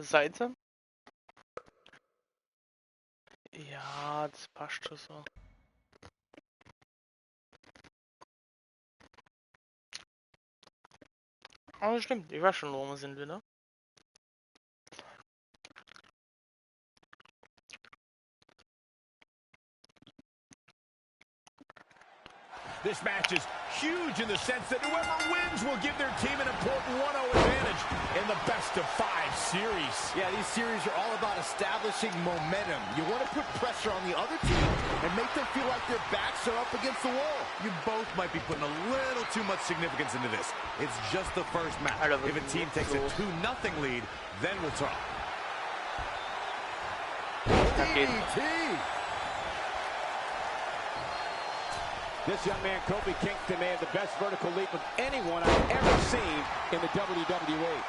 Seite. Ja, das passt schon so. Aber stimmt, ich weiß schon, wo wir sind, ne? This match is huge in the sense that whoever wins will give their team an important 1-0 advantage in the best-of-5 series. Yeah, these series are all about establishing momentum. You want to put pressure on the other team and make them feel like their backs are up against the wall. You both might be putting a little too much significance into this. It's just the first match. If a team takes a 2-0 lead, then we'll talk. DDT! This young man, Kofi Kingston, may have the best vertical leap of anyone I've ever seen in the WWE.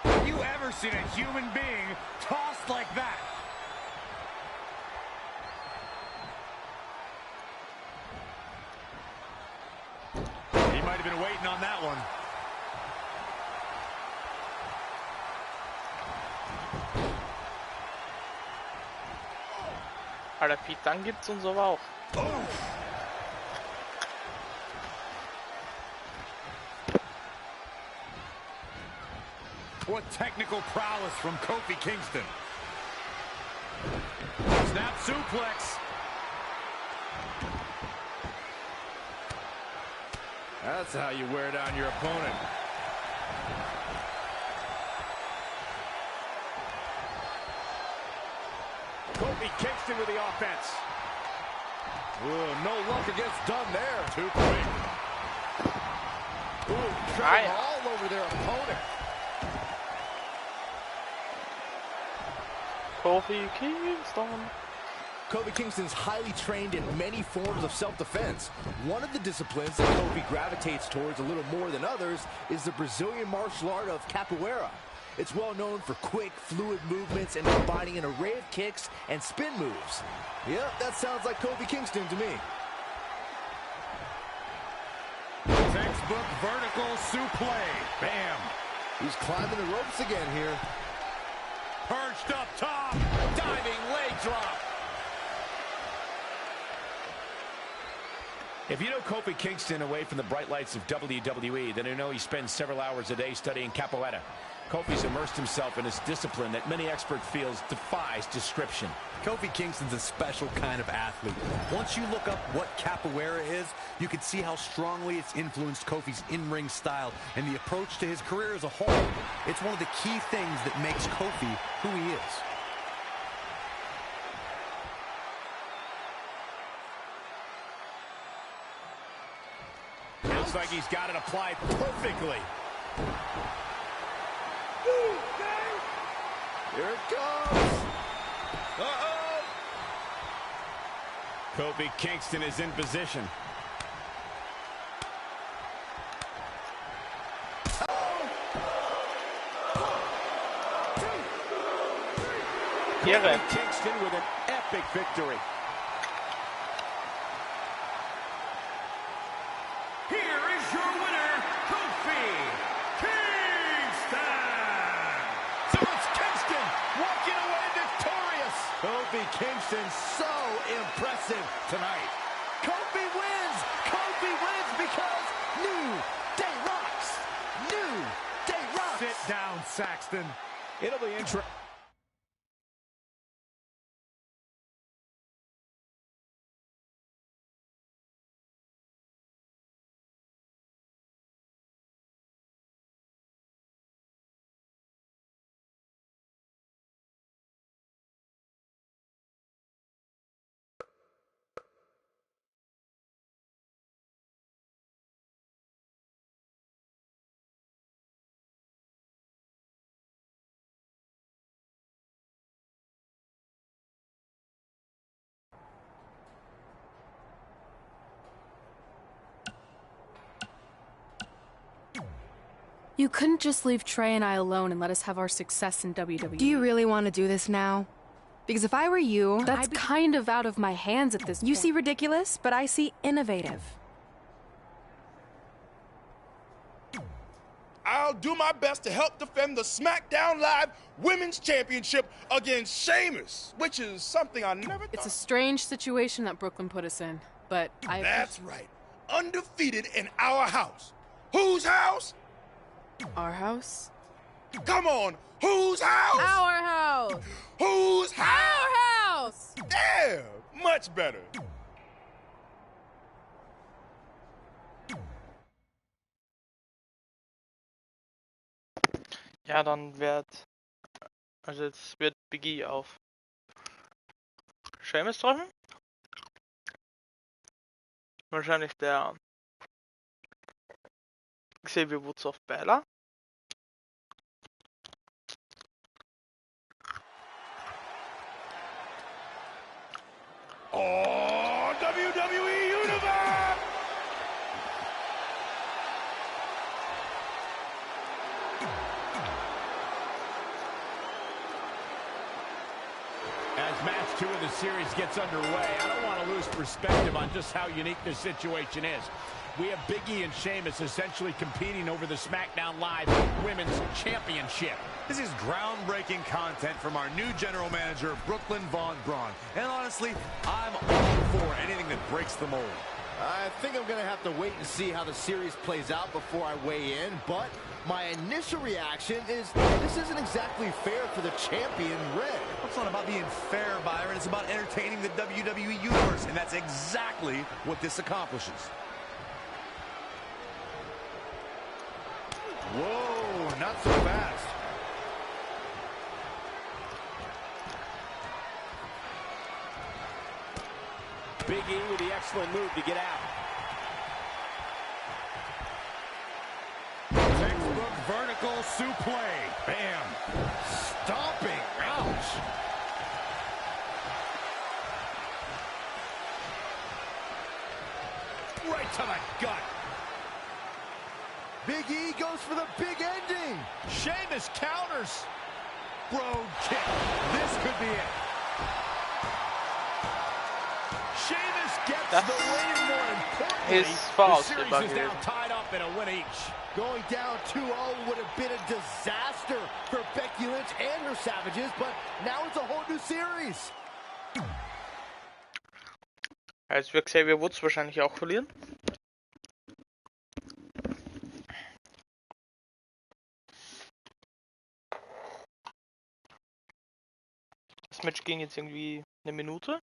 Have you ever seen a human being tossed like that? He might have been waiting on that one. Alter, Pete, dann gibt's uns aber auch. What technical prowess from Kofi Kingston. Snap suplex. That's how you wear down your opponent. Kofi Kingston with the offense. Ooh, no luck against Dunn there. Too quick. Ooh, tripping all over their opponent. Kofi Kingston. Kofi Kingston's highly trained in many forms of self-defense. One of the disciplines that Kofi gravitates towards a little more than others is the Brazilian martial art of capoeira. It's well known for quick, fluid movements and combining an array of kicks and spin moves. Yep, that sounds like Kofi Kingston to me. Textbook vertical suplex. Bam. He's climbing the ropes again here. Perched up top. Diving leg drop. If you know Kofi Kingston away from the bright lights of WWE, then you know he spends several hours a day studying capoeira. Kofi's immersed himself in this discipline that many experts feel defies description. Kofi Kingston's a special kind of athlete. Once you look up what capoeira is, you can see how strongly it's influenced Kofi's in-ring style and the approach to his career as a whole. It's one of the key things that makes Kofi who he is. Looks like he's got it applied perfectly. Here it comes. Uh-oh. Kofi Kingston is in position. Karriere. Kofi Kingston with an epic victory. Here is your winner, Kofi Kingston. So it's Kingston walking away victorious. Kofi Kingston so impressive tonight. Kofi wins! Kofi wins because New Day rocks! New Day rocks! Sit down, Saxton. It'll be interesting. You couldn't just leave Trey and I alone and let us have our success in WWE. Do you really want to do this now? Because if I were you, That's kind of out of my hands at this point. you see ridiculous, but I see innovative. I'll do my best to help defend the SmackDown Live Women's Championship against Sheamus, which is something I never It's a thought. strange situation that Brooklyn put us in, but That's right. Undefeated in our house. Whose house? Our house? Come on. Whose house? Our house! Whose house? Our house! Yeah, much better. Ja, dann also jetzt wird Biggie auf Sheamus treffen. Wahrscheinlich der Xavier Woods auf Bella. Oh, WWE Universe! As match 2 of the series gets underway, I don't want to lose perspective on just how unique this situation is. We have Big E and Sheamus essentially competing over the SmackDown Live Women's Championship. This is groundbreaking content from our new general manager, Brooklyn Von Braun. And honestly, I'm all for anything that breaks the mold. I think I'm going to have to wait and see how the series plays out before I weigh in, but my initial reaction is this isn't exactly fair for the champion, Red. It's not about being fair, Byron. It's about entertaining the WWE Universe, and that's exactly what this accomplishes. Whoa, not so fast. Big E with the excellent move to get out. Textbook vertical suplex. Bam. Stomping. Ouch. Right to the gut. Big E goes for the big ending. Sheamus counters. Brogue kick. This could be it. Sheamus gets That's the win. More importantly, his the fault, series Bugger. is now tied up in a win each. Going down 2-0 would have been a disaster for Becky Lynch and her Savages, but now it's a whole new series. Jetzt wird Xavier Woods wahrscheinlich auch verlieren. Das Match ging jetzt irgendwie eine Minute.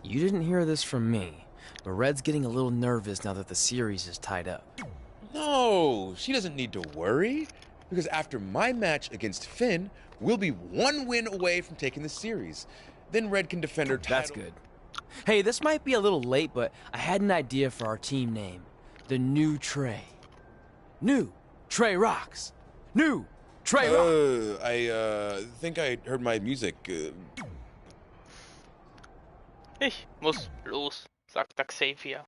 You didn't hear this from me, but Red's getting a little nervous now that the series is tied up. No, she doesn't need to worry, because after my match against Finn, we'll be one win away from taking the series. Then Red can defend her title. That's good. Hey, this might be a little late, but I had an idea for our team name. The New Trey. New Trey Rocks. New Trey Rocks. I think I heard my music. Ich muss los, sagt der Xavier.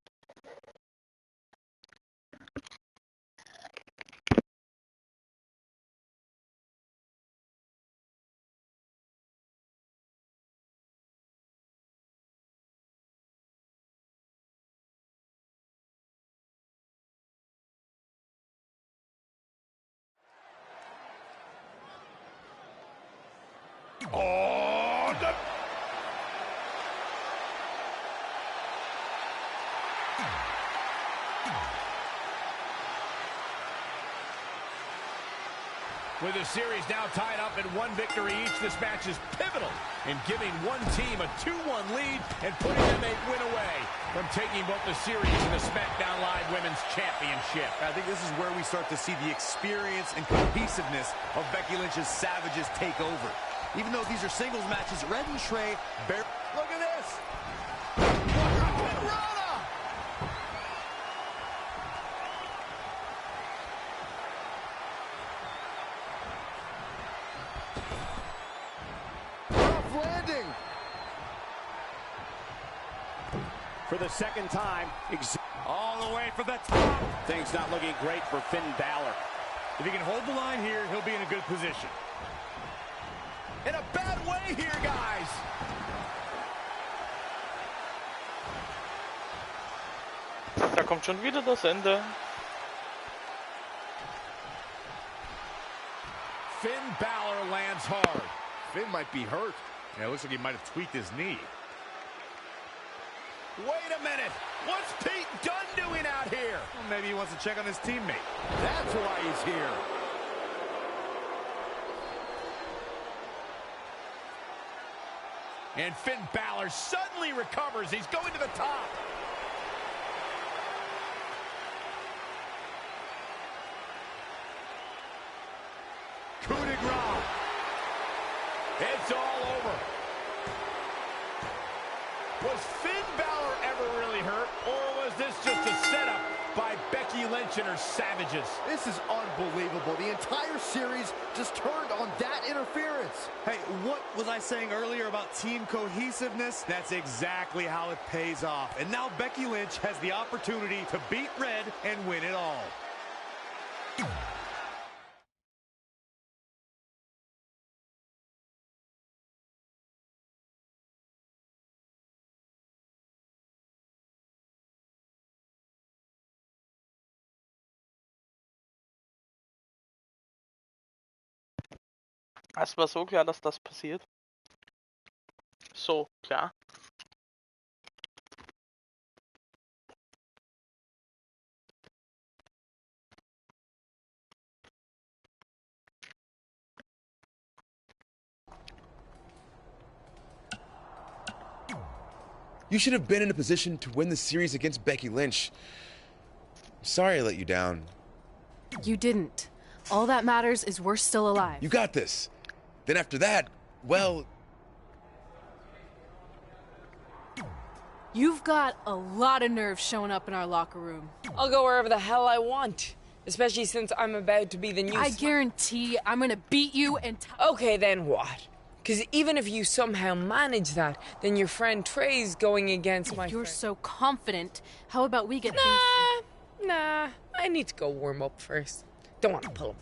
Oh, the... With the series now tied up in one victory each, this match is pivotal in giving one team a 2-1 lead and putting them a win away from taking both the series and the SmackDown Live Women's Championship. I think this is where we start to see the experience and cohesiveness of Becky Lynch's Savages take over. Even though these are singles matches, Red and Trey bear... Look at this! for the second time. All the way for the top. Things not looking great for Finn Balor. If he can hold the line here, he'll be in a good position. In a bad way here, guys. Da kommt schon wieder das Ende. Finn Balor lands hard. Finn might be hurt. Yeah, it looks like he might have tweaked his knee. Wait a minute. What's Pete Dunne doing out here? Well, maybe he wants to check on his teammate. That's why he's here. And Finn Balor suddenly recovers. He's going to the top. Coup de grace. It's all over. Was Finn Balor ever really hurt, or was this just a setup by Becky Lynch and her savages? This is unbelievable. The entire series just turned on that interference. Hey, what was I saying earlier about team cohesiveness? That's exactly how it pays off. And now Becky Lynch has the opportunity to beat Red and win it all. Es war so klar, dass das passiert. So klar. You should have been in a position to win the series against Becky Lynch. I'm sorry I let you down. You didn't. All that matters is we're still alive. You got this. Then after that, well... You've got a lot of nerve showing up in our locker room. I'll go wherever the hell I want. Especially since I'm about to be the new... I guarantee I'm gonna beat you and... Okay, then what? Because even if you somehow manage that, then your friend Trey's going against my You're friend. so confident. How about we get Nah, I need to go warm up first. Don't want to pull him.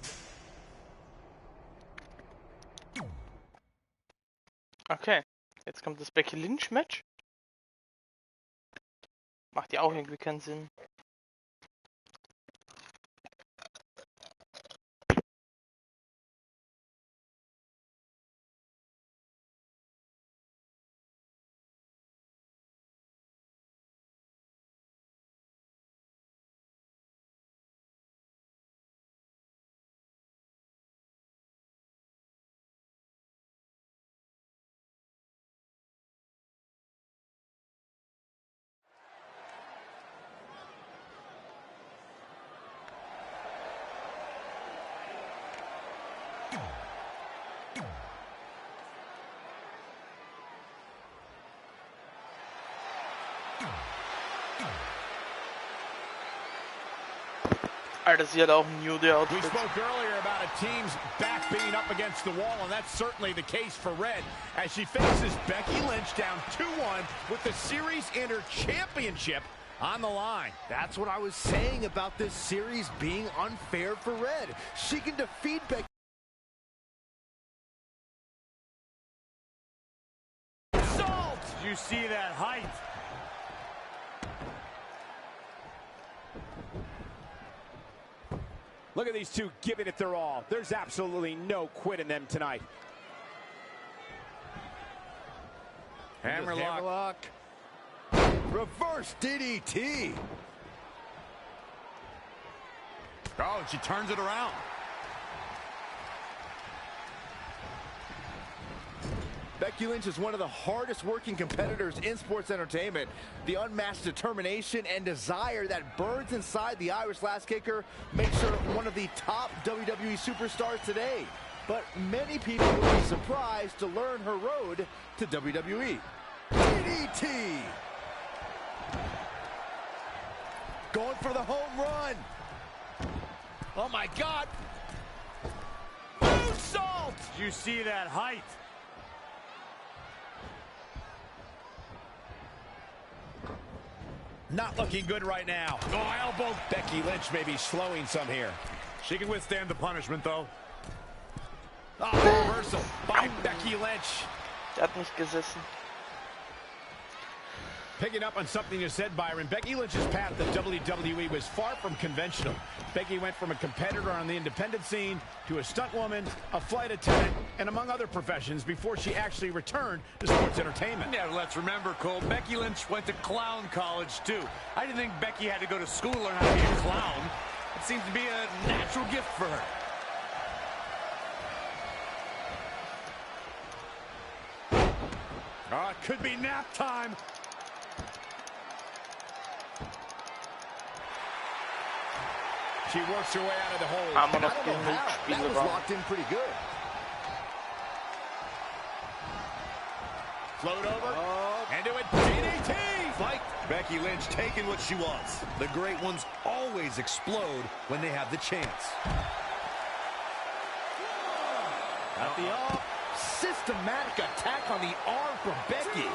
Okay, jetzt kommt das Becky Lynch Match. Macht ja auch irgendwie keinen Sinn. Alter, sie hat auch ein nude Outfit. We spoke earlier about a team's back being up against the wall, and that's certainly the case for Red, as she faces Becky Lynch down 2-1 with the series and her championship on the line. That's what I was saying about this series being unfair for Red. She can defeat Becky. Salt! You see that height? Look at these two giving it their all. There's absolutely no quit in them tonight. Hammerlock. Reverse DDT. Oh, and she turns it around. Becky Lynch is one of the hardest working competitors in sports entertainment. The unmatched determination and desire that burns inside the Irish Lass Kicker makes her one of the top WWE superstars today. But many people will be surprised to learn her road to WWE. DDT! Going for the home run. Oh my God! Moonsault! You see that height? Not looking good right now. Oh, elbow. Becky Lynch may be slowing some here. She can withstand the punishment, though. Oh, reversal by Becky Lynch. Der hat nicht gesessen. Picking up on something you said, Byron, Becky Lynch's path to WWE was far from conventional. Becky went from a competitor on the independent scene to a stunt woman, a flight attendant, and among other professions before she actually returned to sports entertainment. Yeah, let's remember, Cole, Becky Lynch went to clown college, too. I didn't think Becky had to go to school to learn how to be a clown. It seems to be a natural gift for her. Oh, it could be nap time. She works her way out of the hole. Aber noch I don't know genug how. That Spiele was waren. locked in pretty good. Float over. Into a DDT. Fight. Becky Lynch taking what she wants. The great ones always explode when they have the chance. At the off. Systematic attack on the arm from Becky.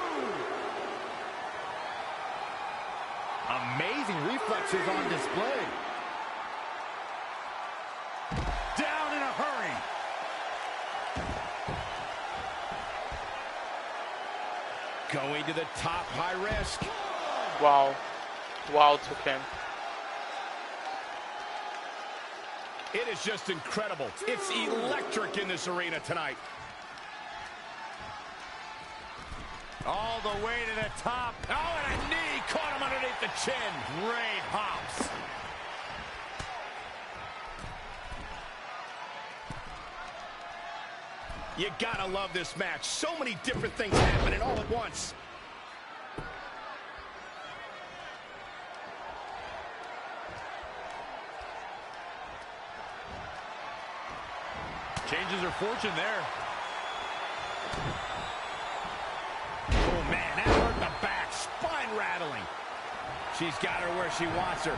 Amazing reflexes on display. Down in a hurry. Going to the top, high risk. Wow. Wow, took him. It is just incredible. It's electric in this arena tonight. All the way to the top. Oh, and a knee caught him underneath the chin. Great hops. You gotta love this match. So many different things happening all at once. Changes her fortune there. Oh, man, that hurt the back. Spine rattling. She's got her where she wants her.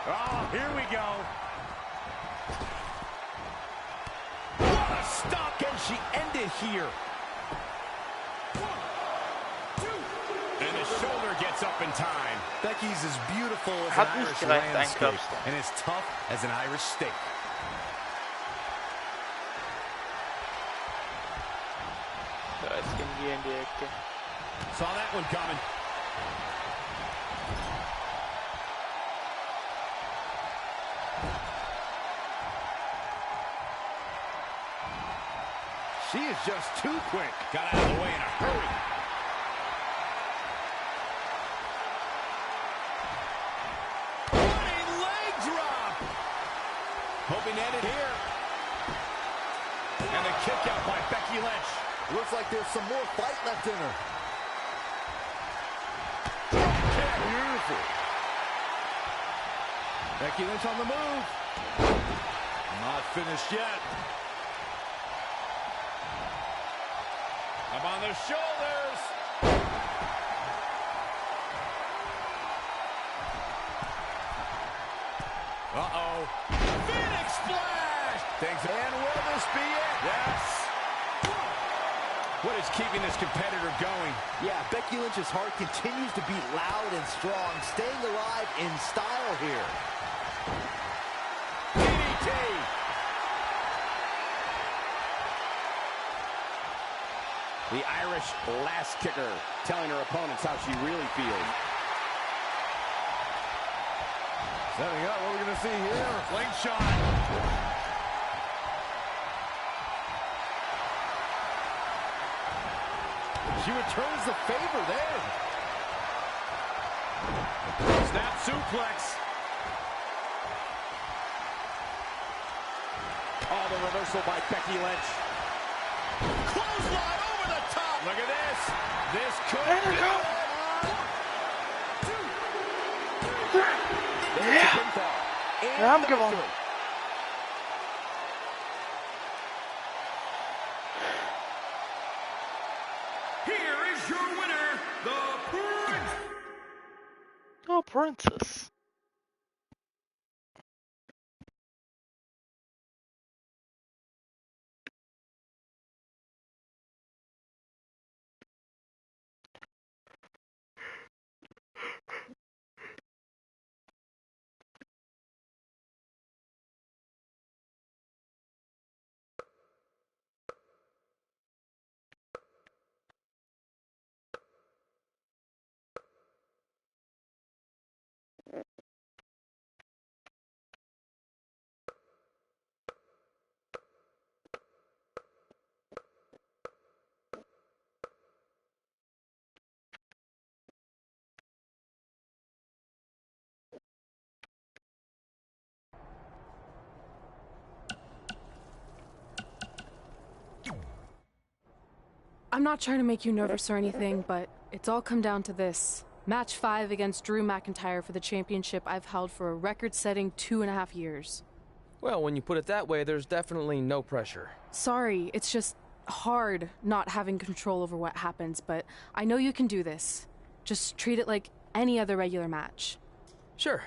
Oh, here we go. What a stop. Can she end it here? And the shoulder gets up in time. Becky's as beautiful as Hat an nicht Irish gereicht, ein landscape Kopfstand. and as tough as an Irish steak. So, jetzt gehen wir in die Ecke. Saw that one coming. She is just too quick. Got out of the way in a hurry. Running leg drop. Hoping to end it here. And the kick out by Becky Lynch. Looks like there's some more fight left in her. Beautiful. Becky Lynch on the move. Not finished yet. Up on the shoulders. Uh-oh. Phoenix splash. Thanks. And will this be it? Yes. What is keeping this competitor going? Yeah, Becky Lynch's heart continues to beat loud and strong, staying alive in style here. DDT. The Irish last kicker telling her opponents how she really feels. Setting up, what are we going to see here? Flank shot. She returns the favor there. Snap suplex. Oh, the reversal by Becky Lynch. Clothesline over the top. Look at this. This could be it. Wir haben gewonnen. Here is your winner, the Prince. Oh, Princess. I'm not trying to make you nervous or anything, but it's all come down to this. Match 5 against Drew McIntyre for the championship I've held for a record-setting 2.5 years. Well, when you put it that way, there's definitely no pressure. Sorry, it's just hard not having control over what happens, but I know you can do this. Just treat it like any other regular match. Sure.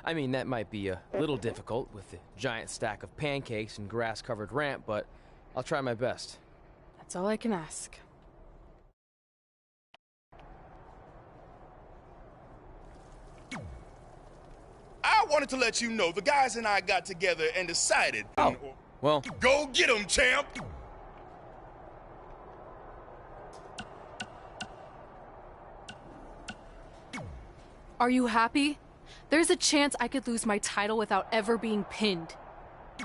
I mean, that might be a little difficult with the giant stack of pancakes and grass-covered ramp, but I'll try my best. That's all I can ask. I wanted to let you know the guys and I got together and decided. Oh, well. Go get 'em, champ! Are you happy? There's a chance I could lose my title without ever being pinned.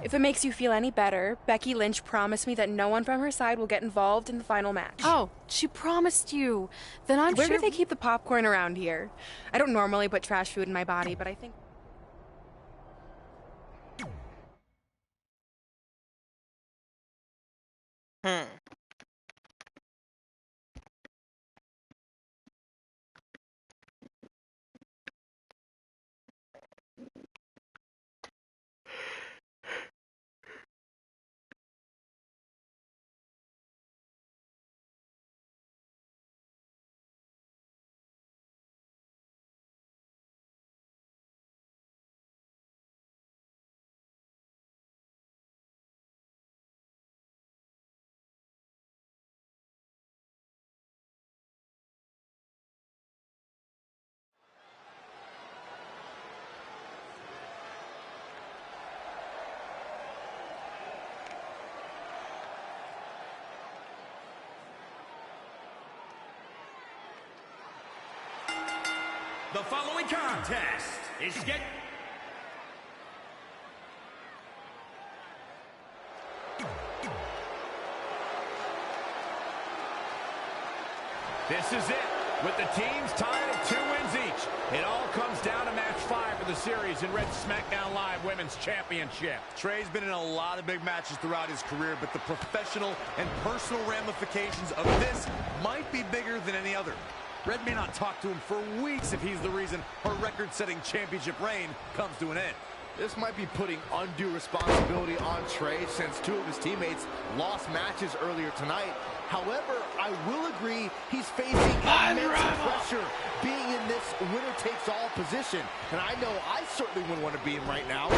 If it makes you feel any better, Becky Lynch promised me that no one from her side will get involved in the final match. Oh, she promised you. Then I'm Where sure... do they keep the popcorn around here? I don't normally put trash food in my body, but I think... The following contest is scheduled. This is it, with the teams tied at 2 wins each. It all comes down to match 5 of the series in Red SmackDown Live Women's Championship. Trey's been in a lot of big matches throughout his career, but the professional and personal ramifications of this might be bigger than any other. Red may not talk to him for weeks if he's the reason her record-setting championship reign comes to an end. This might be putting undue responsibility on Trey since 2 of his teammates lost matches earlier tonight. However, I will agree he's facing immense pressure being in this winner-takes-all position. And I know I certainly wouldn't want to be in right now.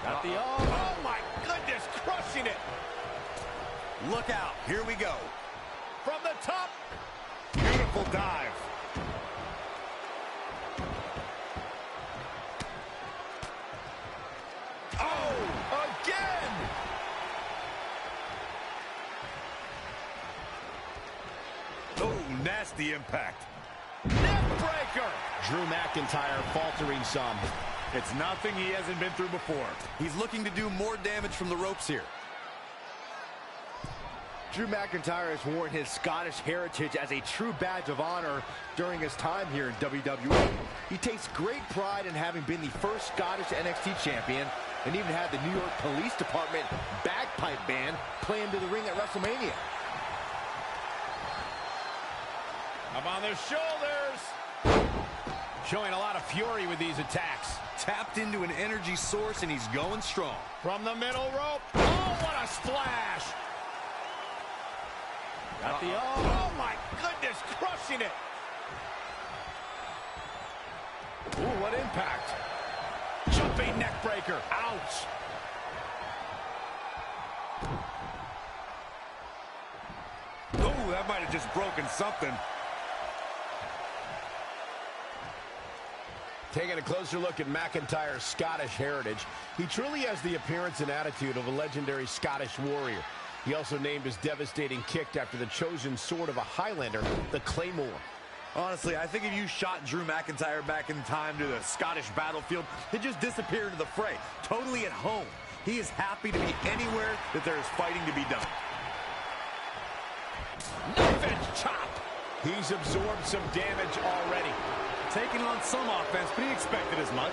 Got the oh my goodness, crushing it. Look out, here we go. From the top. Beautiful dive. Oh, again. Oh, nasty impact. Neck breaker. Drew McIntyre faltering some. It's nothing he hasn't been through before. He's looking to do more damage from the ropes here. Drew McIntyre has worn his Scottish heritage as a true badge of honor during his time here in WWE. He takes great pride in having been the first Scottish NXT champion and even had the New York Police Department bagpipe band play into the ring at WrestleMania. Up on their shoulders. Showing a lot of fury with these attacks. Tapped into an energy source and he's going strong. From the middle rope. Oh, what a splash. Got the oh my goodness, crushing it. Ooh, what impact. Jumping neck breaker. Ouch. Oh, that might have just broken something. Taking a closer look at McIntyre's Scottish heritage, he truly has the appearance and attitude of a legendary Scottish warrior. He also named his devastating kick after the chosen sword of a Highlander, the Claymore. Honestly, I think if you shot Drew McIntyre back in time to the Scottish battlefield, he'd just disappear into the fray, totally at home. He is happy to be anywhere that there is fighting to be done. Knife edge chop. He's absorbed some damage already. Taking on some offense, but he expected as much.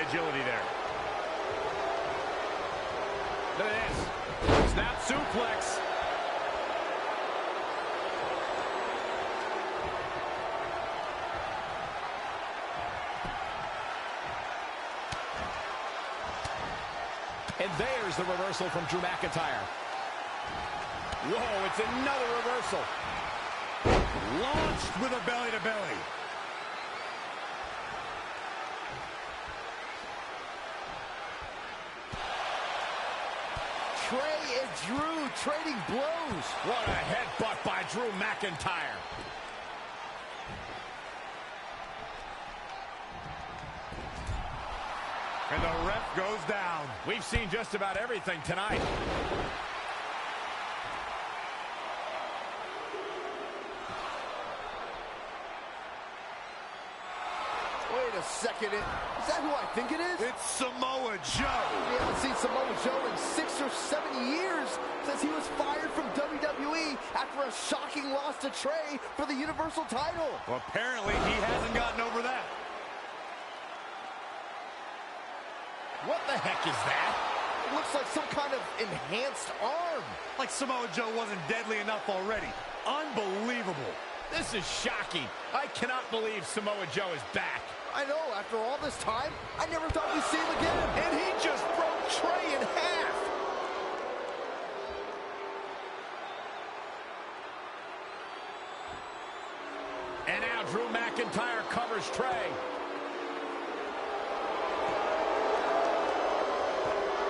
agility there. Look at this. Snap suplex. And there's the reversal from Drew McIntyre. Whoa, it's another reversal. Launched with a belly-to-belly. Trey and Drew trading blows. What a headbutt by Drew McIntyre. And the ref goes down. We've seen just about everything tonight. Wait a second. Is that who I think it is? It's Samoa Joe. We haven't seen Samoa Joe in 6 or 7 years since he was fired from WWE after a shocking loss to Trey for the Universal title. Well, apparently he hasn't gotten over that. What the heck is that? It looks like some kind of enhanced arm. Like Samoa Joe wasn't deadly enough already. Unbelievable. This is shocking. I cannot believe Samoa Joe is back. I know, after all this time, I never thought we'd see him again. And he just broke Trey in half. And now Drew McIntyre covers Trey.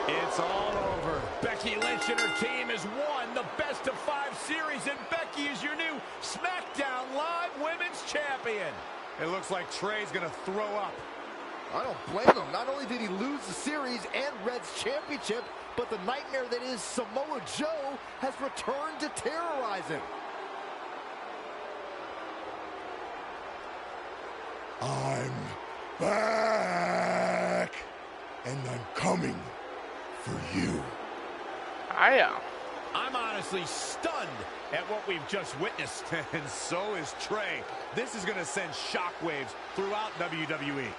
It's all over. Becky Lynch and her team has won the best-of-5 series, and Becky is your new SmackDown Live Women's Champion. It looks like Trey's gonna throw up. I don't blame him. Not only did he lose the series and Red's championship, but the nightmare that is Samoa Joe has returned to terrorize him. I'm back, and I'm coming for you. Yeah. I'm honestly stunned at what we've just witnessed. And so is Trey. This is gonna send shockwaves throughout WWE.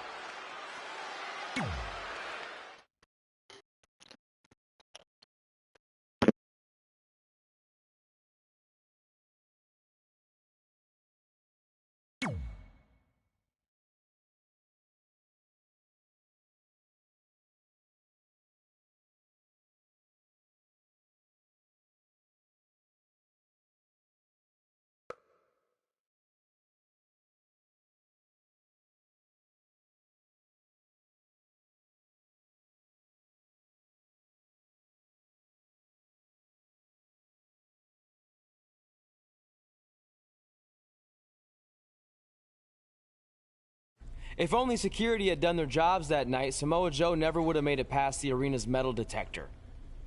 If only security had done their jobs that night, Samoa Joe never would have made it past the arena's metal detector.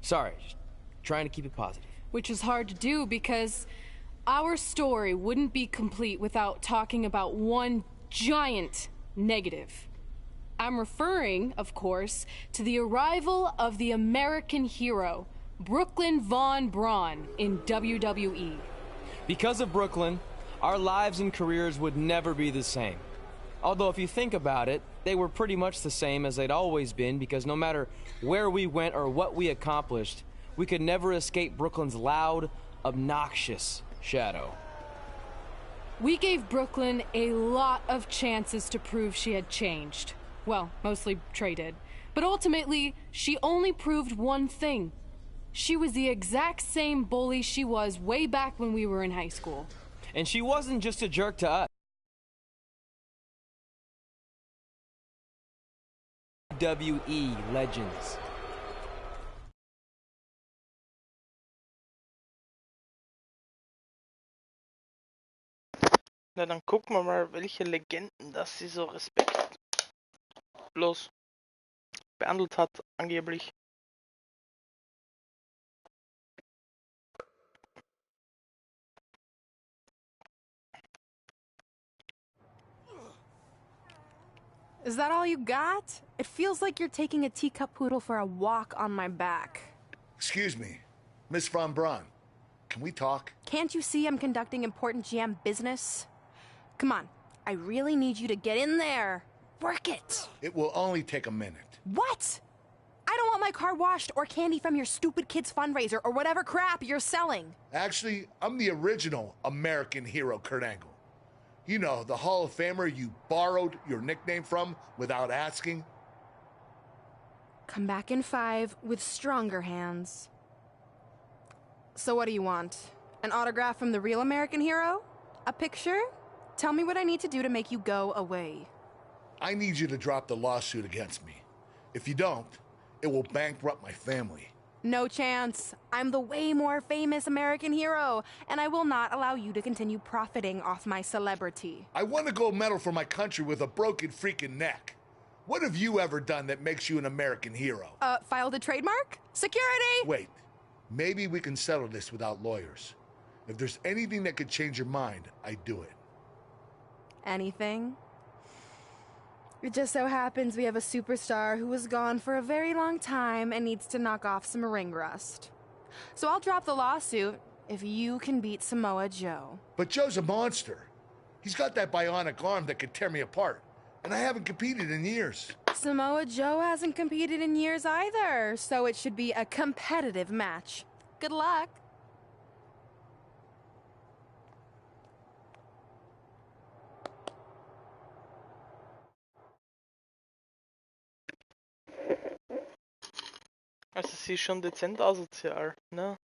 Sorry, just trying to keep it positive. Which is hard to do because our story wouldn't be complete without talking about one giant negative. I'm referring, of course, to the arrival of the American hero, Brooklyn Von Braun, in WWE. Because of Brooklyn, our lives and careers would never be the same. Although if you think about it, they were pretty much the same as they'd always been, because no matter where we went or what we accomplished, we could never escape Brooklyn's loud, obnoxious shadow. We gave Brooklyn a lot of chances to prove she had changed. Well, mostly Trey did. But ultimately, she only proved one thing. She was the exact same bully she was way back when we were in high school. And she wasn't just a jerk to us. WWE legends. Na, dann gucken wir mal, welche Legenden das sie so respektlos behandelt hat, angeblich. Is that all you got? It feels like you're taking a teacup poodle for a walk on my back. Excuse me, Miss Von Braun. Can we talk? Can't you see I'm conducting important GM business? Come on, I really need you to get in there. Work it. It will only take a minute. What? I don't want my car washed or candy from your stupid kid's fundraiser or whatever crap you're selling. Actually, I'm the original American hero, Kurt Angle. You know, the Hall of Famer you borrowed your nickname from without asking. Come back in 5 with stronger hands. So what do you want? An autograph from the real American hero? A picture? Tell me what I need to do to make you go away. I need you to drop the lawsuit against me. If you don't, it will bankrupt my family. No chance. I'm the way more famous American hero, and I will not allow you to continue profiting off my celebrity. I won a gold medal for my country with a broken freaking neck. What have you ever done that makes you an American hero? Filed a trademark? Security! Wait, maybe we can settle this without lawyers. If there's anything that could change your mind, I'd do it. Anything? It just so happens we have a superstar who was gone for a very long time and needs to knock off some ring rust. So I'll drop the lawsuit if you can beat Samoa Joe. But Joe's a monster. He's got that bionic arm that could tear me apart, and I haven't competed in years. Samoa Joe hasn't competed in years either, so it should be a competitive match. Good luck. Also sie ist schon dezent asozial, ne?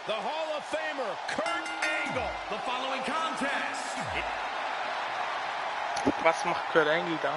The Hall of Famer, Kurt Angle. The following contest. Was macht Kurt Angle da?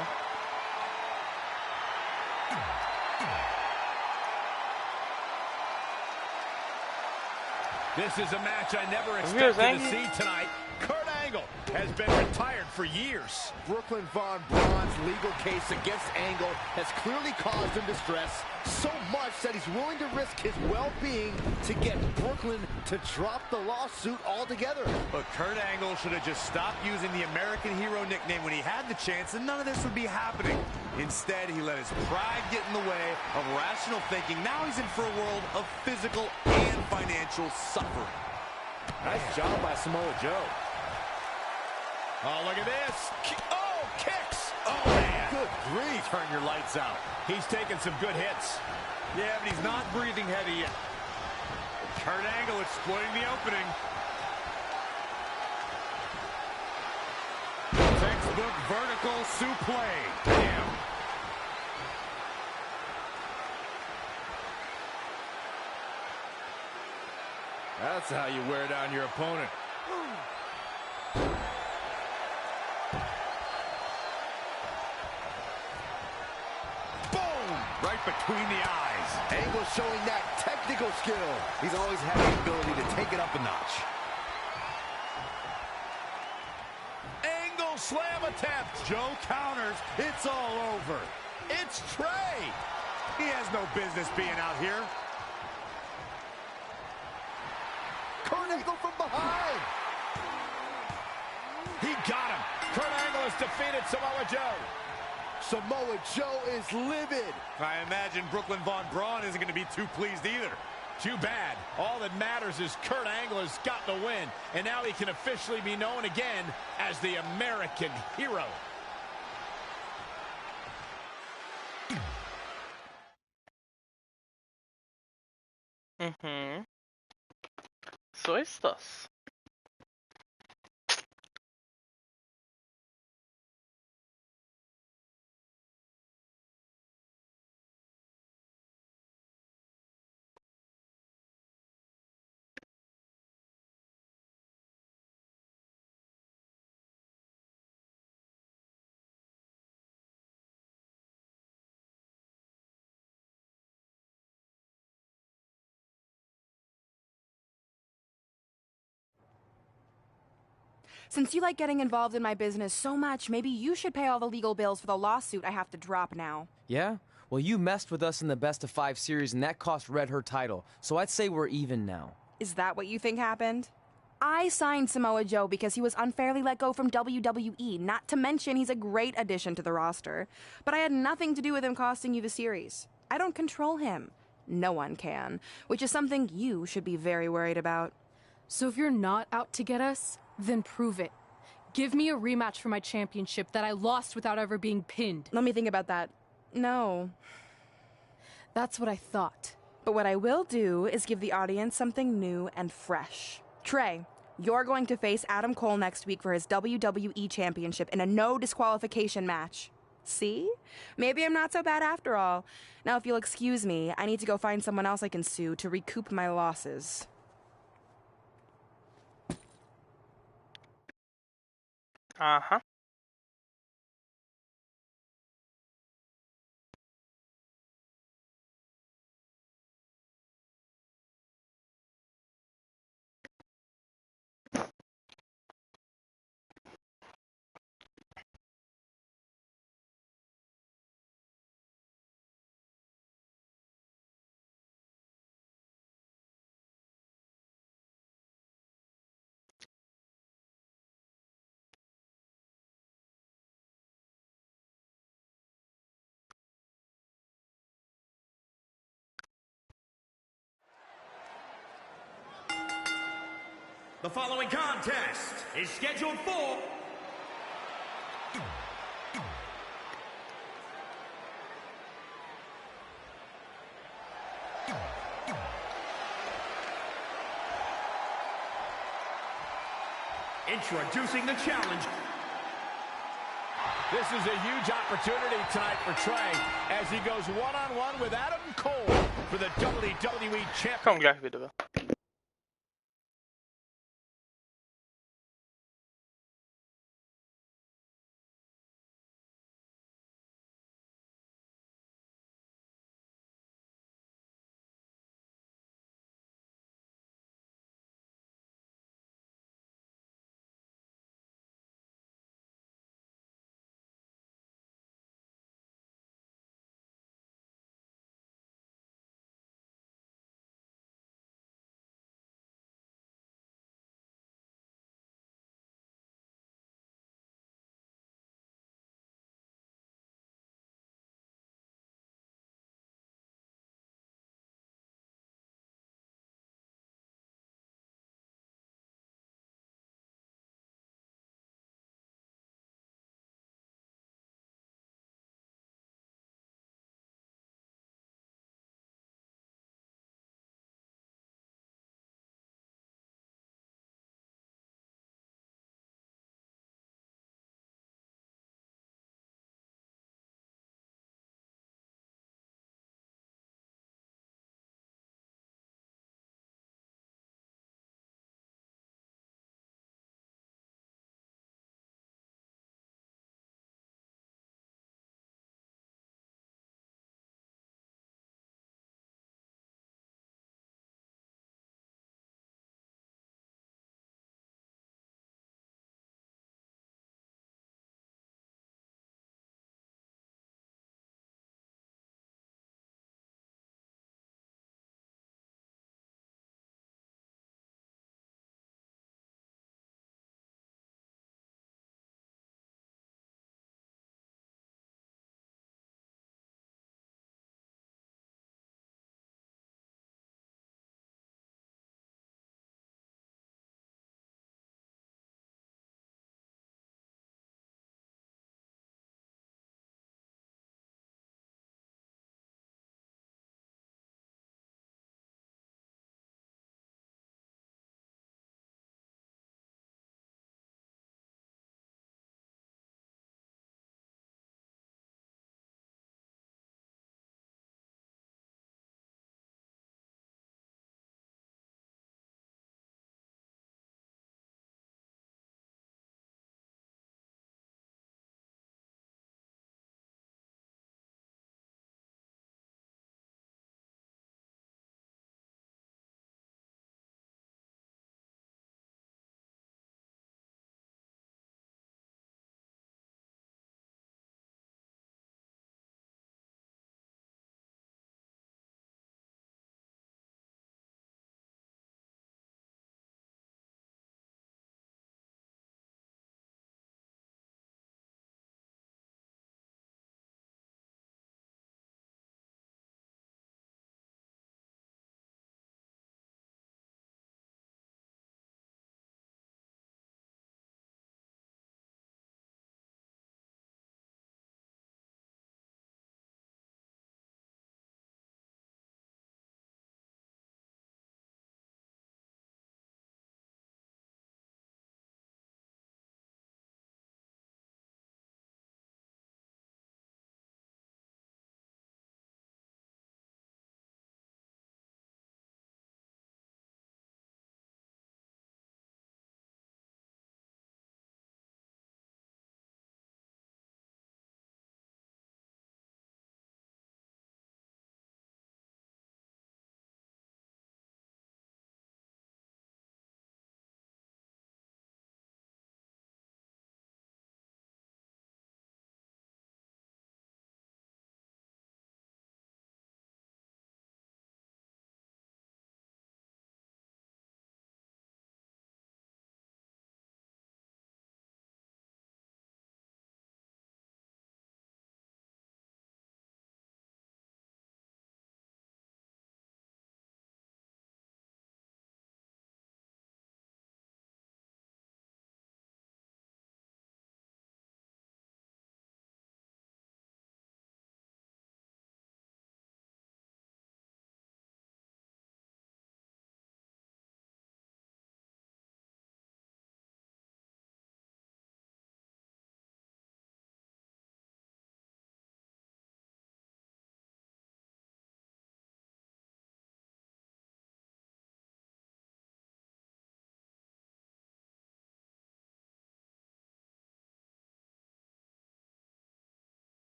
This is a match I never expected to see tonight. Kurt Angle has been retired for years. Brooklyn Von Braun's legal case against Angle has clearly caused him distress, so much that he's willing to risk his well-being to get Brooklyn to drop the lawsuit altogether. But Kurt Angle should have just stopped using the American hero nickname when he had the chance, and none of this would be happening. Instead, he let his pride get in the way of rational thinking. Now he's in for a world of physical and financial suffering. Nice job by Samoa Joe. Oh, look at this. Oh, kicks. Oh, man. Good grief. Turn your lights out. He's taking some good hits. Yeah, but he's not breathing heavy yet. Kurt Angle exploiting the opening. Textbook vertical suplex. Damn. That's how you wear down your opponent. Right between the eyes. Angle showing that technical skill. He's always had the ability to take it up a notch. Angle slam attempt. Joe counters. It's all over. It's Trey. He has no business being out here. Kurt Angle from behind. He got him. Kurt Angle has defeated Samoa Joe. Samoa Joe is livid. I imagine Brooklyn Von Braun isn't going to be too pleased either. Too bad. All that matters is Kurt Angle has got the win, and now he can officially be known again as the American hero. So ist das. Since you like getting involved in my business so much, maybe you should pay all the legal bills for the lawsuit I have to drop now. Yeah? Well, you messed with us in the best of 5 series, and that cost Red her title. So I'd say we're even now. Is that what you think happened? I signed Samoa Joe because he was unfairly let go from WWE, not to mention he's a great addition to the roster. But I had nothing to do with him costing you the series. I don't control him. No one can, which is something you should be very worried about. So if you're not out to get us, then prove it. Give me a rematch for my championship that I lost without ever being pinned. Let me think about that. No. That's what I thought. But what I will do is give the audience something new and fresh. Trey, you're going to face Adam Cole next week for his WWE Championship in a no disqualification match. See? Maybe I'm not so bad after all. Now, if you'll excuse me, I need to go find someone else I can sue to recoup my losses. Uh-huh. The following contest is scheduled for introducing the challenge. This is a huge opportunity tonight for Trey as he goes one-on-one with Adam Cole for the WWE Championship. Kom gleich wieder.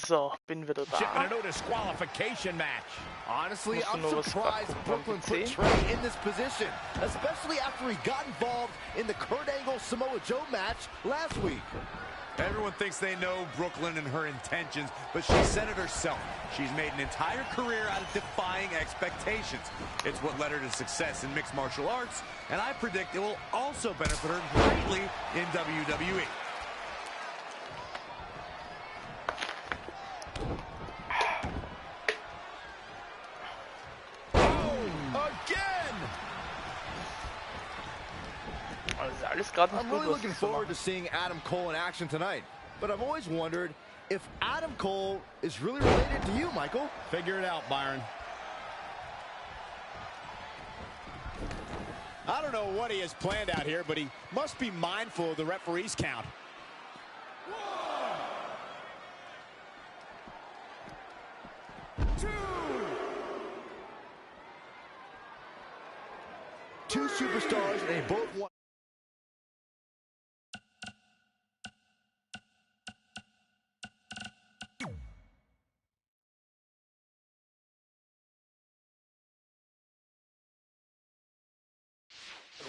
So, bin wieder Shipping da. a no disqualification match. Honestly, Musst du I'm nur was surprised gucken beim Brooklyn put PC? Trey in this position, especially after he got involved in the Kurt Angle Samoa Joe match last week. Everyone thinks they know Brooklyn and her intentions, but she said it herself. She's made an entire career out of defying expectations. It's what led her to success in mixed martial arts, and I predict it will also benefit her greatly in WWE. Also alles gerade nicht I'm gut, really was looking ich so forward to mache. seeing Adam Cole in action tonight, but I've always wondered if Adam Cole is really related to you, Michael. Figure it out, Byron. I don't know what he has planned out here, but he must be mindful of the referee's count. Two superstars, and they both want.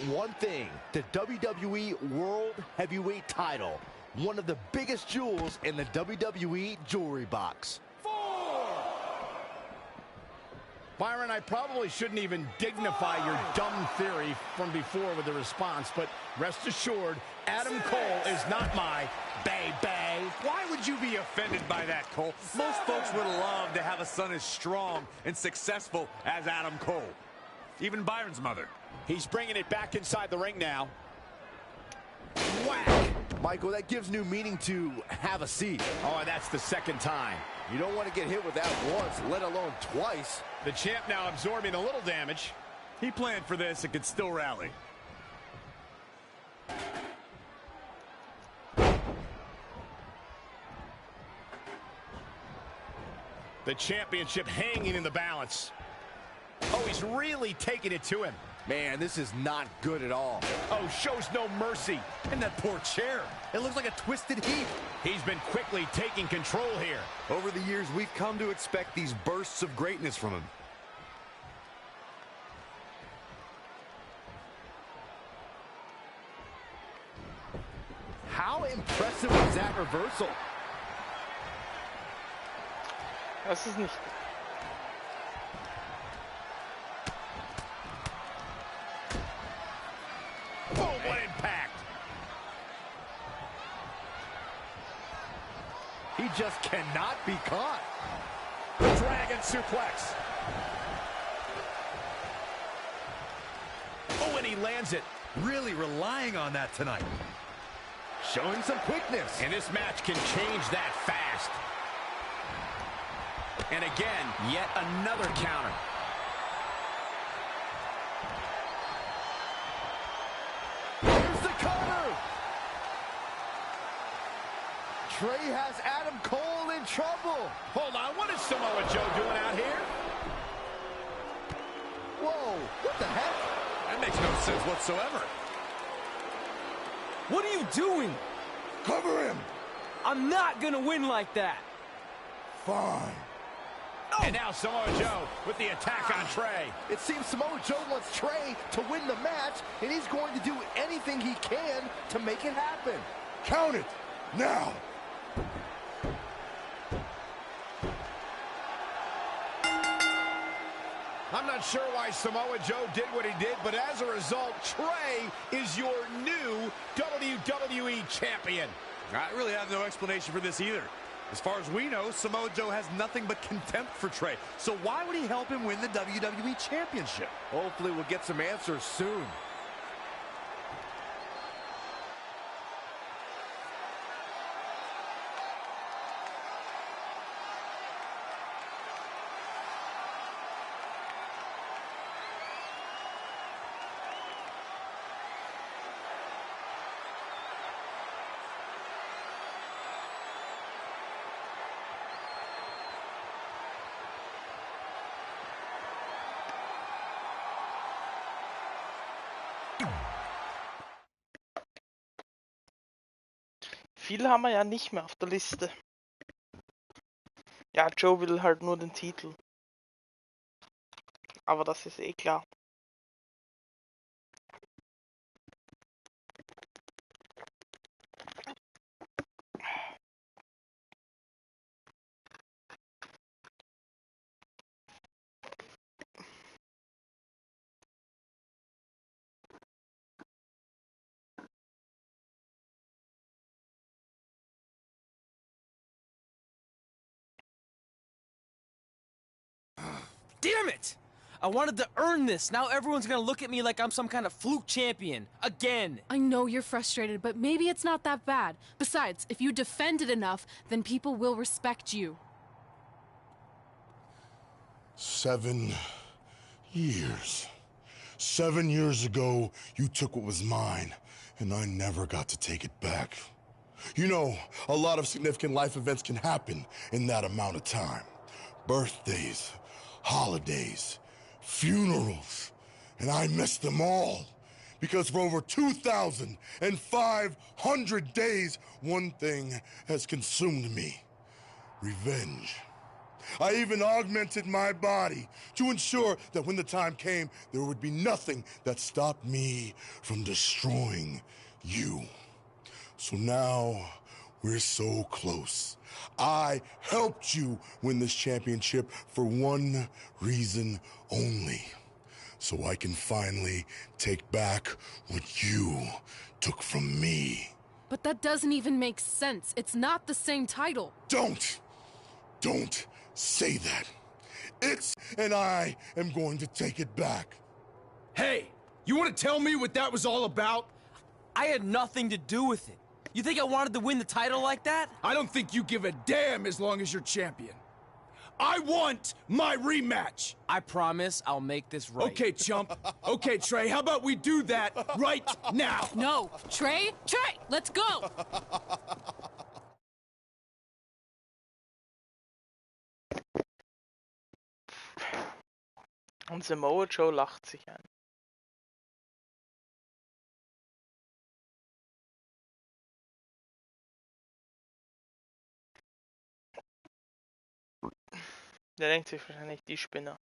One thing, the WWE World Heavyweight title, one of the biggest jewels in the WWE jewelry box. Byron, I probably shouldn't even dignify your dumb theory from before with the response, but rest assured, Adam Cole is not my bae. Why would you be offended by that, Cole? Most folks would love to have a son as strong and successful as Adam Cole. Even Byron's mother. He's bringing it back inside the ring now. Whack! Michael, that gives new meaning to have a seat. Oh, and that's the second time. You don't want to get hit with that once, let alone twice. The champ now absorbing a little damage. He planned for this and could still rally. The championship hanging in the balance. Oh, he's really taking it to him. Man, this is not good at all. Oh, shows no mercy. And that poor chair. It looks like a twisted heap. He's been quickly taking control here. Over the years, we've come to expect these bursts of greatness from him. How impressive was that reversal? Das ist nicht. Boom, what impact. He just cannot be caught. The dragon suplex. Oh, and he lands it. Really relying on that tonight. Showing some quickness. And this match can change that fast. And again, yet another counter. Here's the cover. Trey has Adam Cole in trouble. Hold on, what is Samoa Joe doing out here? Whoa, what the heck? That makes no sense whatsoever. What are you doing? Cover him. I'm not gonna win like that. Fine. And now Samoa Joe with the attack on Trey. It seems Samoa Joe wants Trey to win the match, and he's going to do anything he can to make it happen. Count it. Now. I'm not sure why Samoa Joe did what he did, but as a result, Trey is your new WWE champion. I really have no explanation for this either. As far as we know, Samoa Joe has nothing but contempt for Trey. So why would he help him win the WWE Championship? Hopefully we'll get some answers soon. Viel haben wir ja nicht mehr auf der Liste. Ja, Joe will halt nur den Titel. Aber das ist eh klar. Damn it! I wanted to earn this. Now everyone's gonna look at me like I'm some kind of fluke champion. Again. I know you're frustrated, but maybe it's not that bad. Besides, if you defend it enough, then people will respect you. 7 years. 7 years ago, you took what was mine, and I never got to take it back. You know, a lot of significant life events can happen in that amount of time. Birthdays, holidays, funerals, and I missed them all. Because for over 2,500 days, one thing has consumed me: revenge. I even augmented my body to ensure that when the time came, there would be nothing that stopped me from destroying you. So now, we're so close. I helped you win this championship for one reason only. So I can finally take back what you took from me. But that doesn't even make sense. It's not the same title. Don't say that. It's, and I am going to take it back. Hey, you want to tell me what that was all about? I had nothing to do with it. You think I wanted to win the title like that? I don't think you give a damn as long as you're champion. I want my rematch! I promise I'll make this right. Okay, chump. Okay, Trey, how about we do that right now? No. Trey, let's go! Und Samoa Joe lacht sich ein. Der denkt sich wahrscheinlich, die Spinner.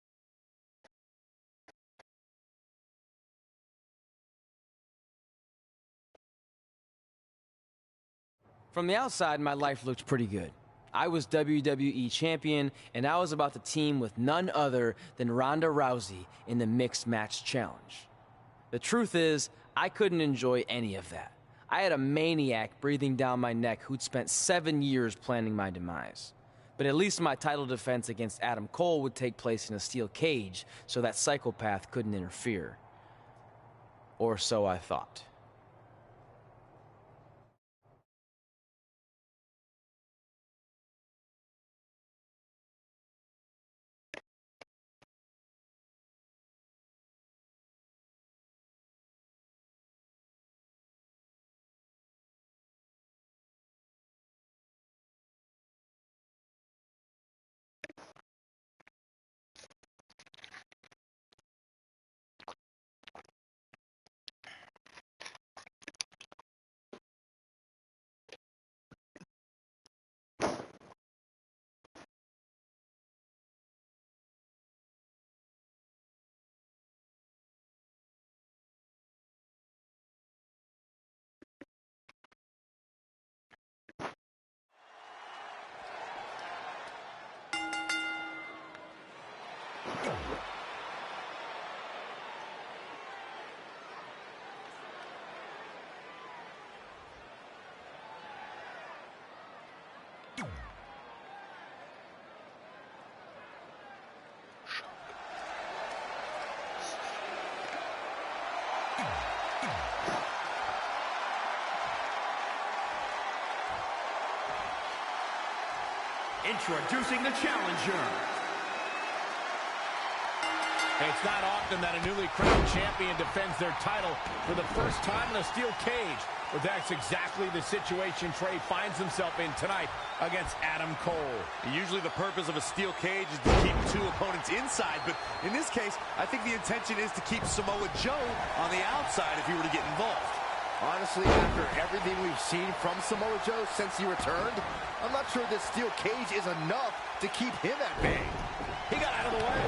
From the outside, my life looked pretty good. I was WWE champion, and I was about to team with none other than Ronda Rousey in the Mixed Match Challenge. The truth is, I couldn't enjoy any of that. I had a maniac breathing down my neck who'd spent 7 years planning my demise. But at least my title defense against Adam Cole would take place in a steel cage, so that psychopath couldn't interfere. Or so I thought. Introducing the challenger. It's not often that a newly crowned champion defends their title for the first time in a steel cage, but that's exactly the situation Trey finds himself in tonight against Adam Cole. Usually the purpose of a steel cage is to keep two opponents inside, but in this case, I think the intention is to keep Samoa Joe on the outside if he were to get involved. Honestly, after everything we've seen from Samoa Joe since he returned, I'm not sure this steel cage is enough to keep him at bay. He got out of the way.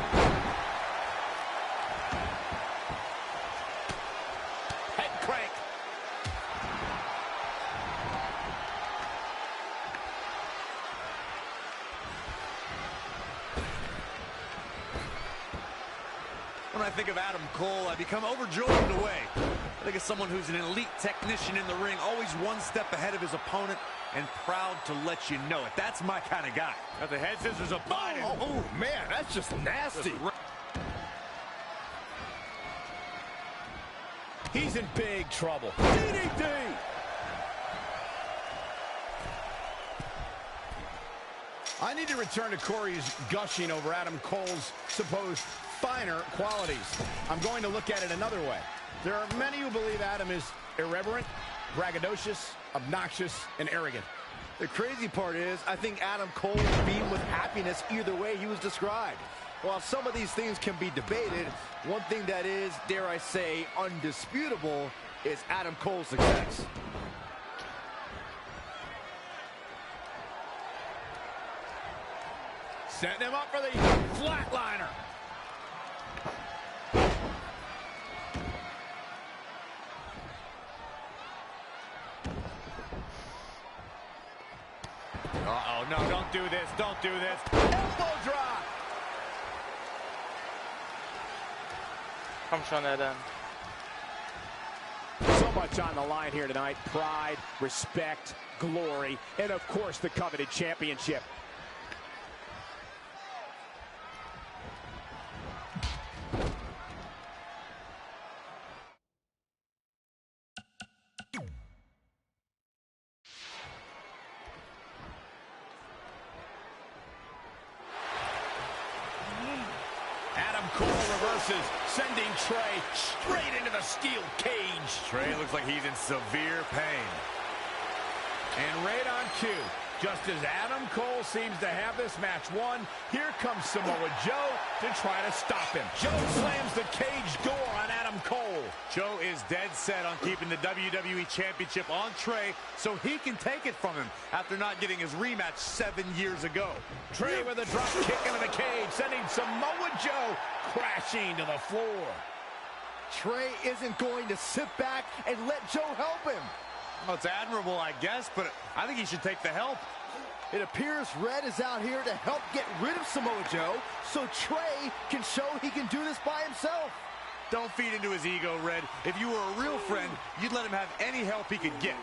Head crank. When I think of Adam Cole, I become overjoyed in a way. I think of someone who's an elite technician in the ring, always one step ahead of his opponent, and proud to let you know it. That's my kind of guy. Got the head scissors applied. Oh, man, that's just nasty. He's in big trouble. DDT! I need to return to Corey's gushing over Adam Cole's supposed finer qualities. I'm going to look at it another way. There are many who believe Adam is irreverent, braggadocious, obnoxious, and arrogant. The crazy part is, I think Adam Cole is beaten with happiness either way he was described. While some of these things can be debated, one thing that is, dare I say, undisputable is Adam Cole's success. Setting him up for the flatliner. Uh-oh, no, don't do this, don't do this. Elbow drop. I'm trying that end. So much on the line here tonight. Pride, respect, glory, and of course the coveted championship. Sending Trey straight into the steel cage. Trey looks like he's in severe pain. And right on cue, just as Adam Cole seems to have this match won, here comes Samoa Joe to try to stop him. Joe slams the cage door on Adam Cole. Joe is dead set on keeping the WWE Championship on Trey so he can take it from him after not getting his rematch 7 years ago. Trey with a drop kick into the cage, sending Samoa Joe crashing to the floor. Trey isn't going to sit back and let Joe help him. Well, it's admirable, I guess, but I think he should take the help. It appears Red is out here to help get rid of Samoa Joe so Trey can show he can do this by himself. Don't feed into his ego, Red. If you were a real friend, you'd let him have any help he could get.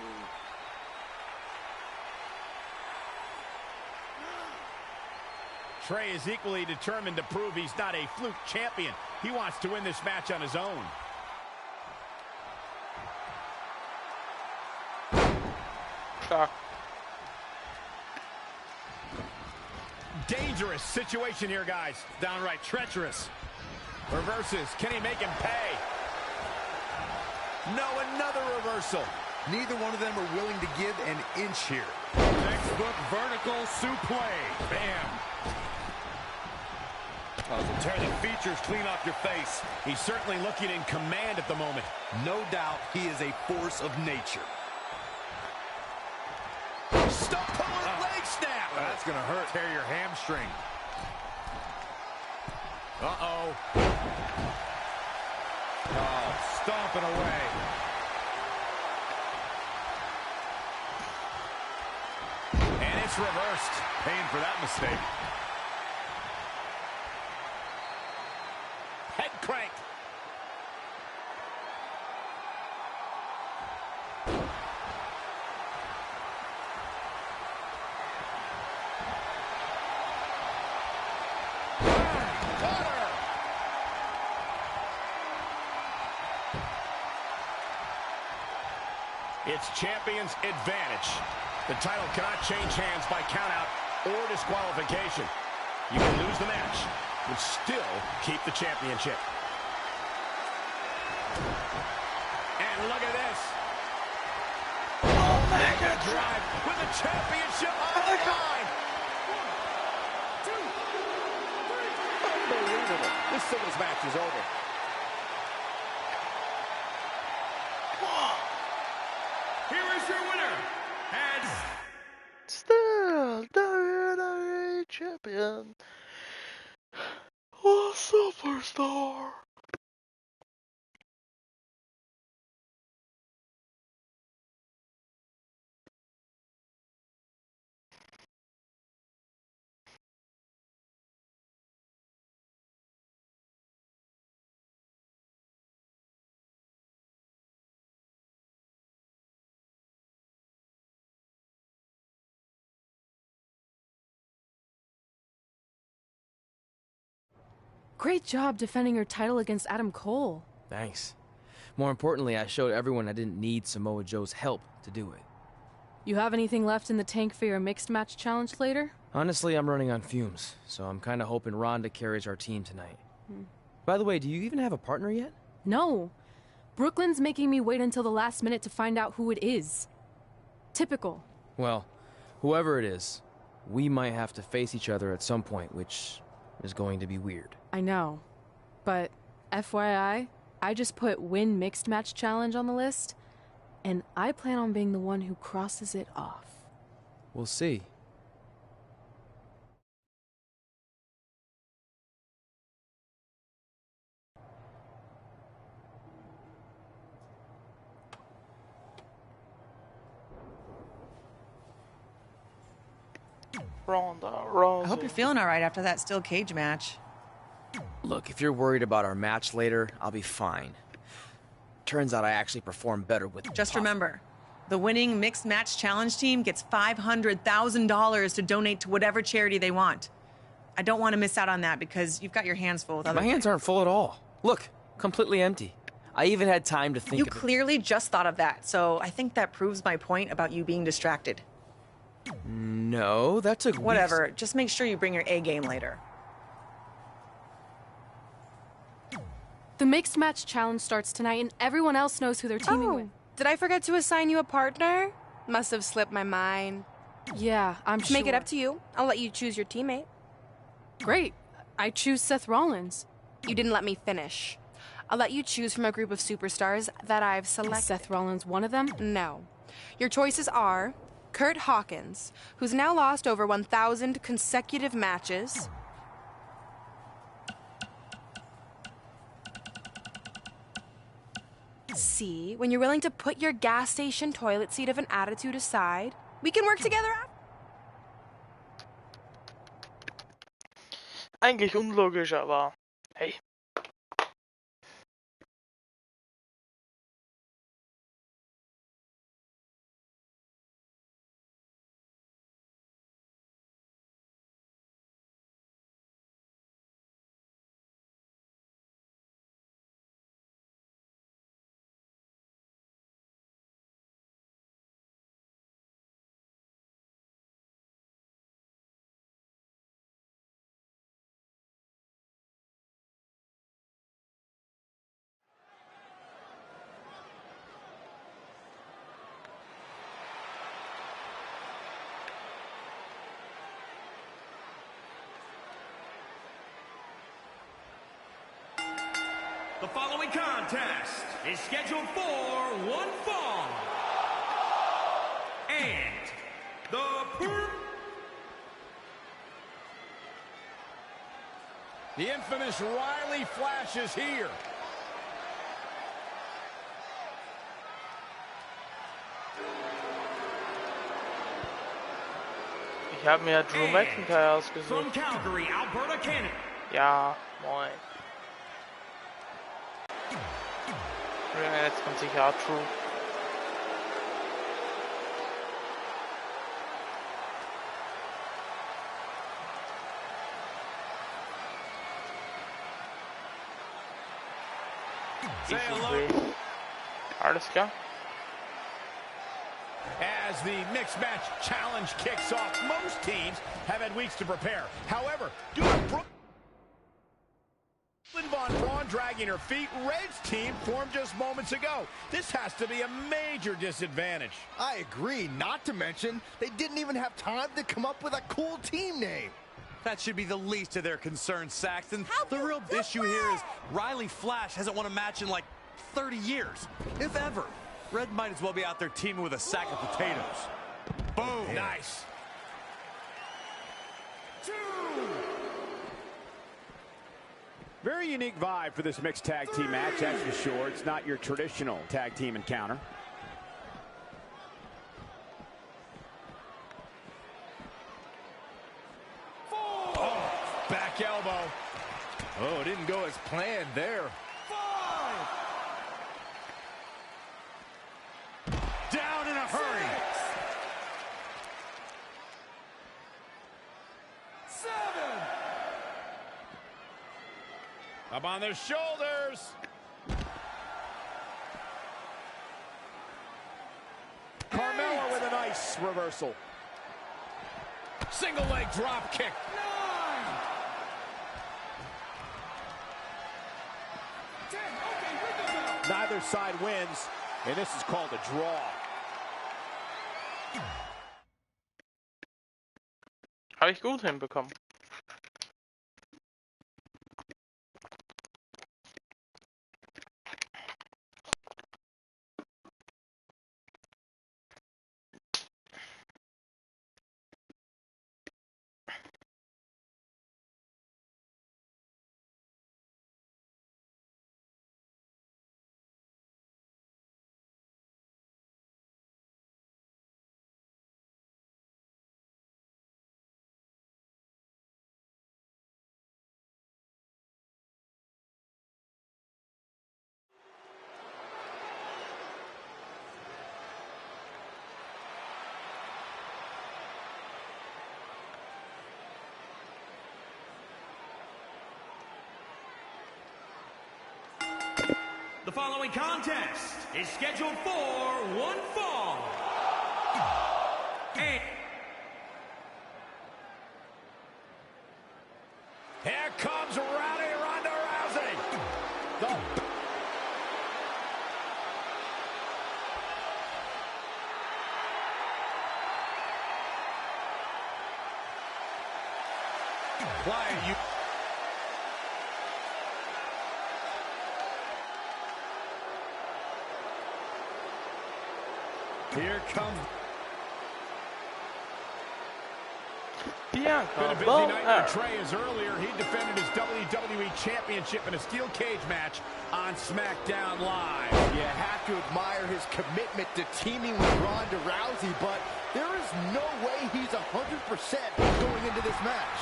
Trey is equally determined to prove he's not a fluke champion. He wants to win this match on his own. Shock. Dangerous situation here, guys. Downright treacherous. Reverses. Can he make him pay? No, another reversal. Neither one of them are willing to give an inch here. Textbook vertical suplex. Bam. Oh, so tear the features clean off your face. He's certainly looking in command at the moment. No doubt he is a force of nature. Stop pulling leg snap. That's going to hurt. Tear your hamstring. Uh-oh. Oh, stomping away. And it's reversed. Paying for that mistake. Head crank. It's champion's advantage. The title cannot change hands by countout or disqualification. You can lose the match, but still keep the championship. And look at this. Mega drive with the championship on the line. 1, 2, 3. Unbelievable. This singles match is over. here's your winner, and still WWE champion, a superstar. Great job defending your title against Adam Cole. Thanks. More importantly, I showed everyone I didn't need Samoa Joe's help to do it. You have anything left in the tank for your mixed match challenge later? Honestly, I'm running on fumes, so I'm kind of hoping Rhonda carries our team tonight. By the way, do you even have a partner yet? No. Brooklyn's making me wait until the last minute to find out who it is. Typical. Well, whoever it is, we might have to face each other at some point, which is going to be weird. I know. But FYI, I just put win mixed match challenge on the list, and I plan on being the one who crosses it off. We'll see. Ronda. I hope you're feeling all right after that steel cage match. Look, if you're worried about our match later, I'll be fine. Turns out I actually perform better with... Just remember, the winning mixed match challenge team gets $500,000 to donate to whatever charity they want. I don't want to miss out on that because you've got your hands full with other... My hands aren't full at all. Look, completely empty. I even had time to think You of it. clearly just thought of that, so I think that proves my point about you being distracted. No, that took Whatever, weeks. just make sure you bring your A game later. The mixed match challenge starts tonight, and everyone else knows who they're teaming with. Did I forget to assign you a partner? Must have slipped my mind. Yeah, I'm To sure. make it up to you, I'll let you choose your teammate. Great. I choose Seth Rollins. You didn't let me finish. I'll let you choose from a group of superstars that I've selected. Is Seth Rollins one of them? No. Your choices are Kurt Hawkins, who's now lost over 1,000 consecutive matches. C, when you're willing to put your gas station toilet seat of an attitude aside, we can work together out. Eigentlich unlogisch, aber hey. the following contest is scheduled for one fall. And the infamous Riley Flash is here. Ich habe mir Drew McIntyre ausgesucht. From Calgary, Alberta, Canada. Ja, moin. Ja, jetzt kommt sicher Drew. Say hello. Alles klar. As the mixed match challenge kicks off, most teams have had weeks to prepare. However, due to Brooklyn Von Braun dragging her feet, Red's team formed just moments ago. This has to be a major disadvantage. I agree, not to mention, they didn't even have time to come up with a cool team name. That should be the least of their concerns, Saxton. The real issue here is Riley Flash hasn't won a match in like 30 years, if ever. Red might as well be out there teaming with a sack of potatoes. Boom. Nice. 2. Very unique vibe for this mixed tag team match, that's for sure. It's not your traditional tag team encounter. Oh, back elbow. Oh, it didn't go as planned there. 5. Down in a hurry. 6. 7. Up on their shoulders. Carmella with a nice reversal. Single leg drop kick. 9. 10. Okay, Neither side wins, and this is called a draw. Habe ich gut hinbekommen. The following contest is scheduled for one fall. And here comes Rowdy Ronda Rousey. Go. Quiet, you. Here comes Bianca. Been a busy night for Trey, as earlier he defended his WWE Championship in a steel cage match on SmackDown Live. You have to admire his commitment to teaming with Ronda Rousey, but there is no way he's 100% going into this match.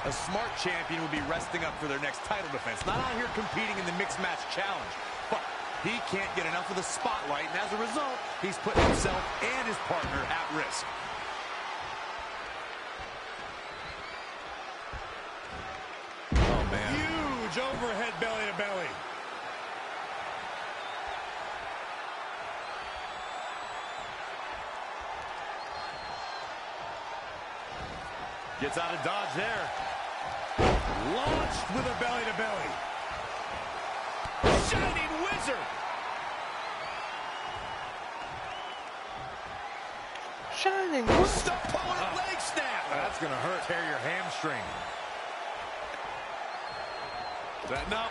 A smart champion would be resting up for their next title defense, not out here competing in the mixed match challenge. But he can't get enough of the spotlight, and as a result, he's putting himself and his partner at risk. Oh, man. Huge overhead belly to belly. Gets out of dodge there. Launched with a belly to belly. Shining Wizard. Shining Wizard. Opponent leg snap. That's going to hurt. Tear your hamstring. Setting up.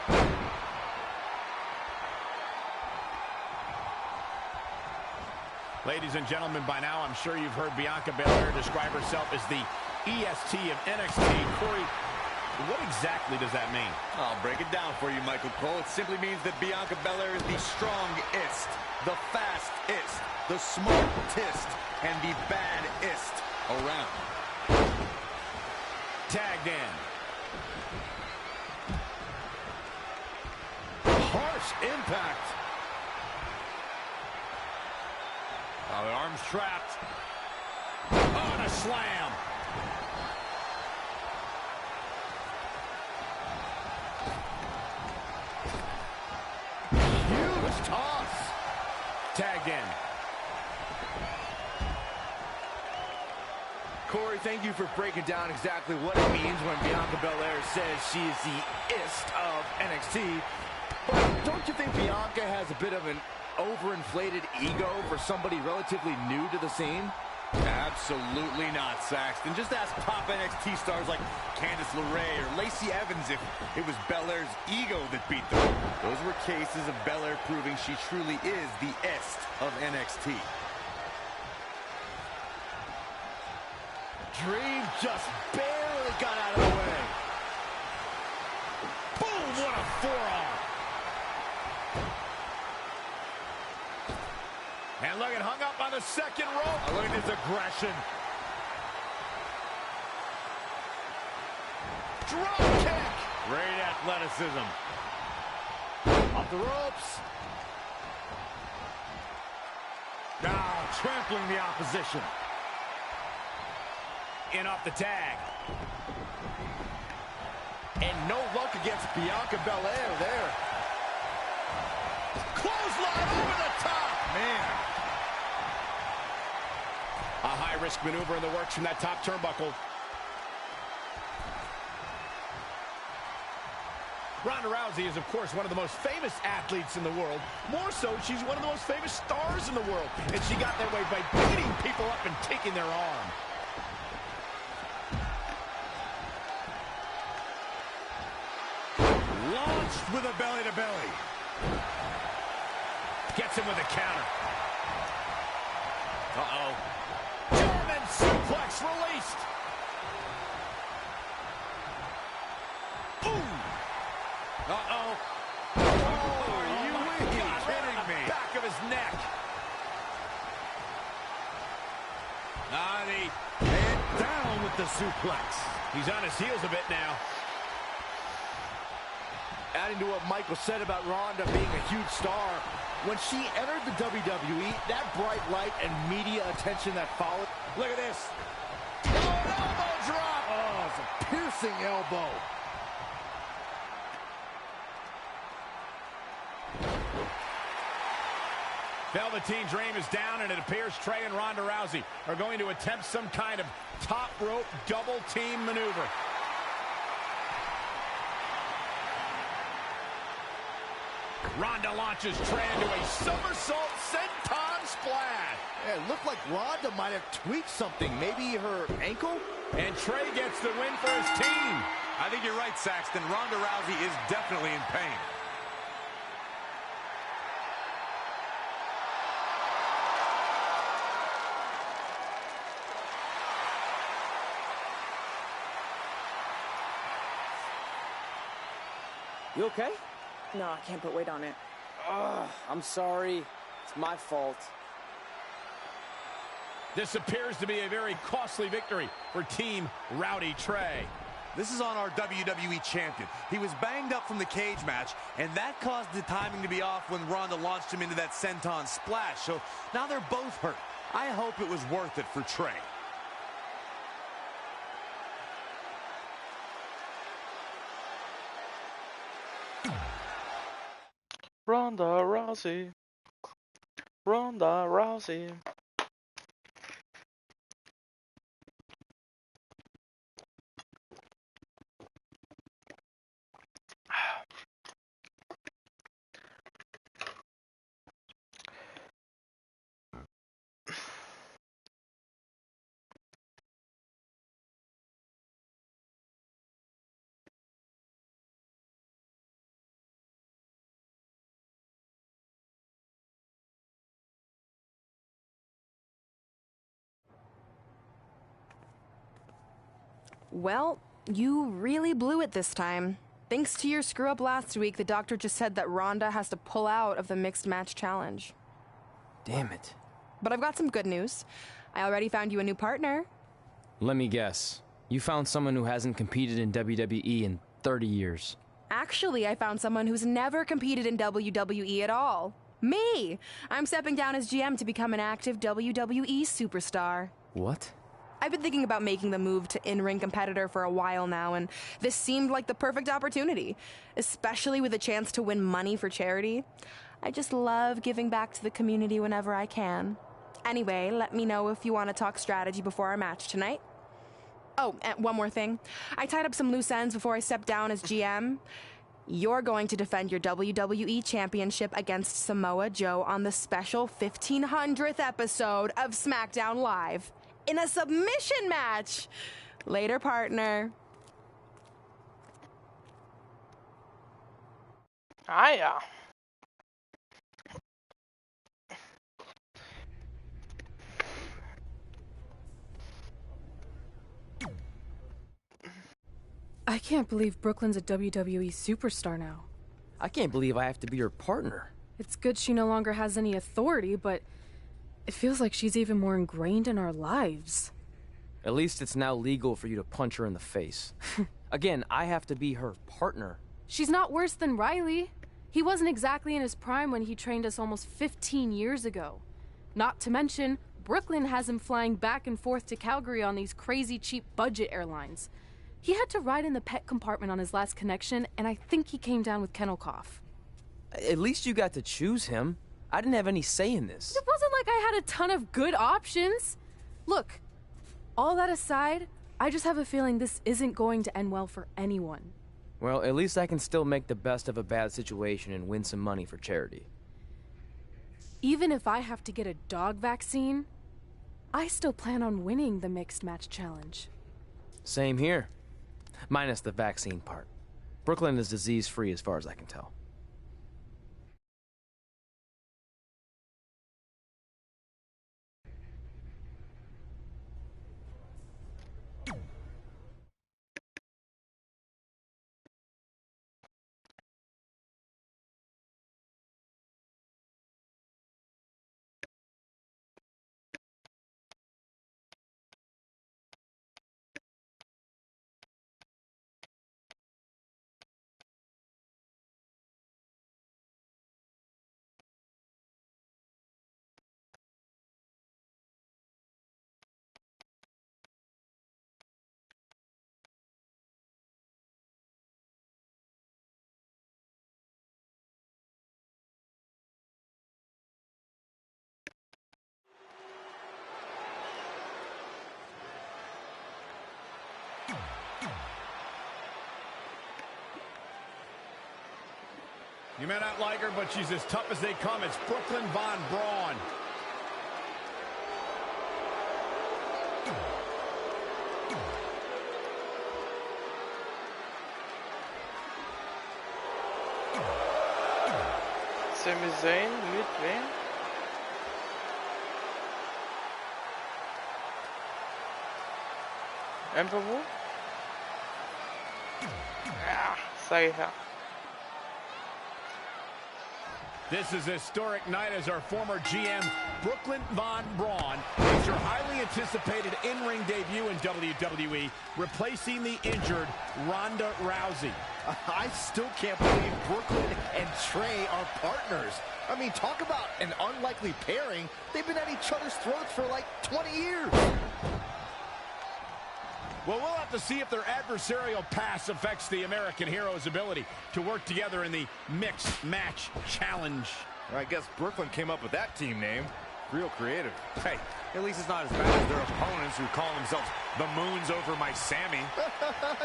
Ladies and gentlemen, by now I'm sure you've heard Bianca Belair describe herself as the EST of NXT. Corey, what exactly does that mean? I'll break it down for you, Michael Cole. It simply means that Bianca Belair is the strongest, the fastest, the smartest, and the baddest around. Tagged in. Harsh impact. Oh, the arm's trapped. Oh, and a slam. Huge toss. Tagged in. Corey, thank you for breaking down exactly what it means when Bianca Belair says she is the ist of NXT. But don't you think Bianca has a bit of an overinflated ego for somebody relatively new to the scene? Absolutely not, Saxton. Just ask top NXT stars like Candice LeRae or Lacey Evans if it was Belair's ego that beat them. Those were cases of Belair proving she truly is the est of NXT. Dream just barely got out of the way. Boom, what a forearm. And look at hung up on the second rope. Oh, look at his aggression. Drop kick. Great athleticism. Off the ropes. Now trampling the opposition. In off the tag. And no luck against Bianca Belair there. Clothesline over the top. Man. A high-risk maneuver in the works from that top turnbuckle. Ronda Rousey is, of course, one of the most famous athletes in the world. More so, she's one of the most famous stars in the world. And she got that way by beating people up and taking their arm. Launched with a belly-to-belly. Gets him with a counter. Uh-oh. German suplex released. Ooh. Uh-oh. Oh, are you kidding me? Back of his neck. And down with the suplex. He's on his heels a bit now. Adding to what Michael said about Ronda being a huge star, when she entered the WWE, that bright light and media attention that followed. Look at this. Oh, an elbow drop. Oh, it's a piercing elbow. Velveteen Dream is down, and it appears Trey and Ronda Rousey are going to attempt some kind of top rope double team maneuver. Ronda launches Trey into a somersault senton splash. Yeah, it looked like Ronda might have tweaked something. Maybe her ankle? And Trey gets the win for his team. I think you're right, Saxton. Ronda Rousey is definitely in pain. You okay? No, I can't put weight on it. Ugh, I'm sorry. It's my fault. This appears to be a very costly victory for Team Rowdy Trey. This is on our WWE champion. He was banged up from the cage match, and that caused the timing to be off when Ronda launched him into that senton splash. So now they're both hurt. I hope it was worth it for Trey. Ronda Rousey. Ronda Rousey. Well, you really blew it this time. Thanks to your screw-up last week, the doctor just said that Ronda has to pull out of the mixed match challenge. Damn it. But I've got some good news. I already found you a new partner. Let me guess. You found someone who hasn't competed in WWE in 30 years. Actually, I found someone who's never competed in WWE at all. Me! I'm stepping down as GM to become an active WWE superstar. What? I've been thinking about making the move to in-ring competitor for a while now, and this seemed like the perfect opportunity, especially with a chance to win money for charity. I just love giving back to the community whenever I can. Anyway, let me know if you want to talk strategy before our match tonight. Oh, and one more thing. I tied up some loose ends before I stepped down as GM. You're going to defend your WWE Championship against Samoa Joe on the special 1500th episode of SmackDown Live. in a submission match. Later, partner. Ah ja. I can't believe Brooklyn's a WWE superstar now. I can't believe I have to be her partner. It's good she no longer has any authority, but it feels like she's even more ingrained in our lives. At least it's now legal for you to punch her in the face. Again, I have to be her partner. She's not worse than Riley. He wasn't exactly in his prime when he trained us almost 15 years ago. Not to mention, Brooklyn has him flying back and forth to Calgary on these crazy cheap budget airlines. He had to ride in the pet compartment on his last connection, and I think he came down with kennel cough. At least you got to choose him. I didn't have any say in this. It wasn't like I had a ton of good options. Look, all that aside, I just have a feeling this isn't going to end well for anyone. Well, at least I can still make the best of a bad situation and win some money for charity. Even if I have to get a dog vaccine, I still plan on winning the mixed match challenge. Same here. Minus the vaccine part. Brooklyn is disease-free as far as I can tell. You may not like her, but she's as tough as they come. It's Brooklyn von Braun. Sami Zayn mit wem? Einfach wo? Ja, sag ich ja. This is a historic night as our former GM, Brooklyn von Braun, makes her highly anticipated in-ring debut in WWE, replacing the injured Ronda Rousey. I still can't believe Brooklyn and Trey are partners. I mean, talk about an unlikely pairing. They've been at each other's throats for like 20 years. Well, we'll have to see if their adversarial past affects the American Hero's ability to work together in the Mixed Match Challenge. I guess Brooklyn came up with that team name. Real creative. Hey, at least it's not as bad as their opponents who call themselves the Moons over my Sammy.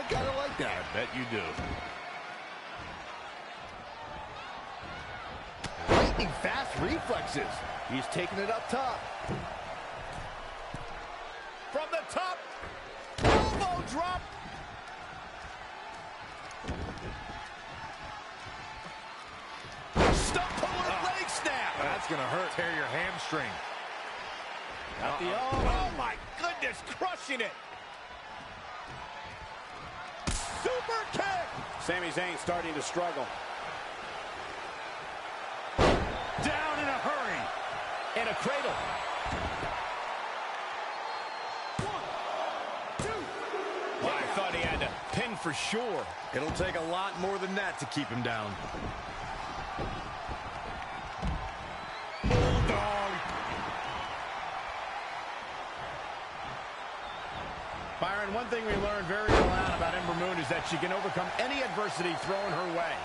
Kind of like that. I bet you do. Lightning fast reflexes. He's taking it up top. From the top. Elbow drop. Stump puller leg snap. That's going to hurt. Tear your hamstring. Got the oh my goodness, crushing it. Super kick. Sami Zayn starting to struggle. Down in a hurry. And a cradle. 1, 2. Well, I thought he had to pin for sure. It'll take a lot more than that to keep him down. Bulldog. Byron, one thing we learned very early on about Ember Moon is that she can overcome any adversity thrown her way.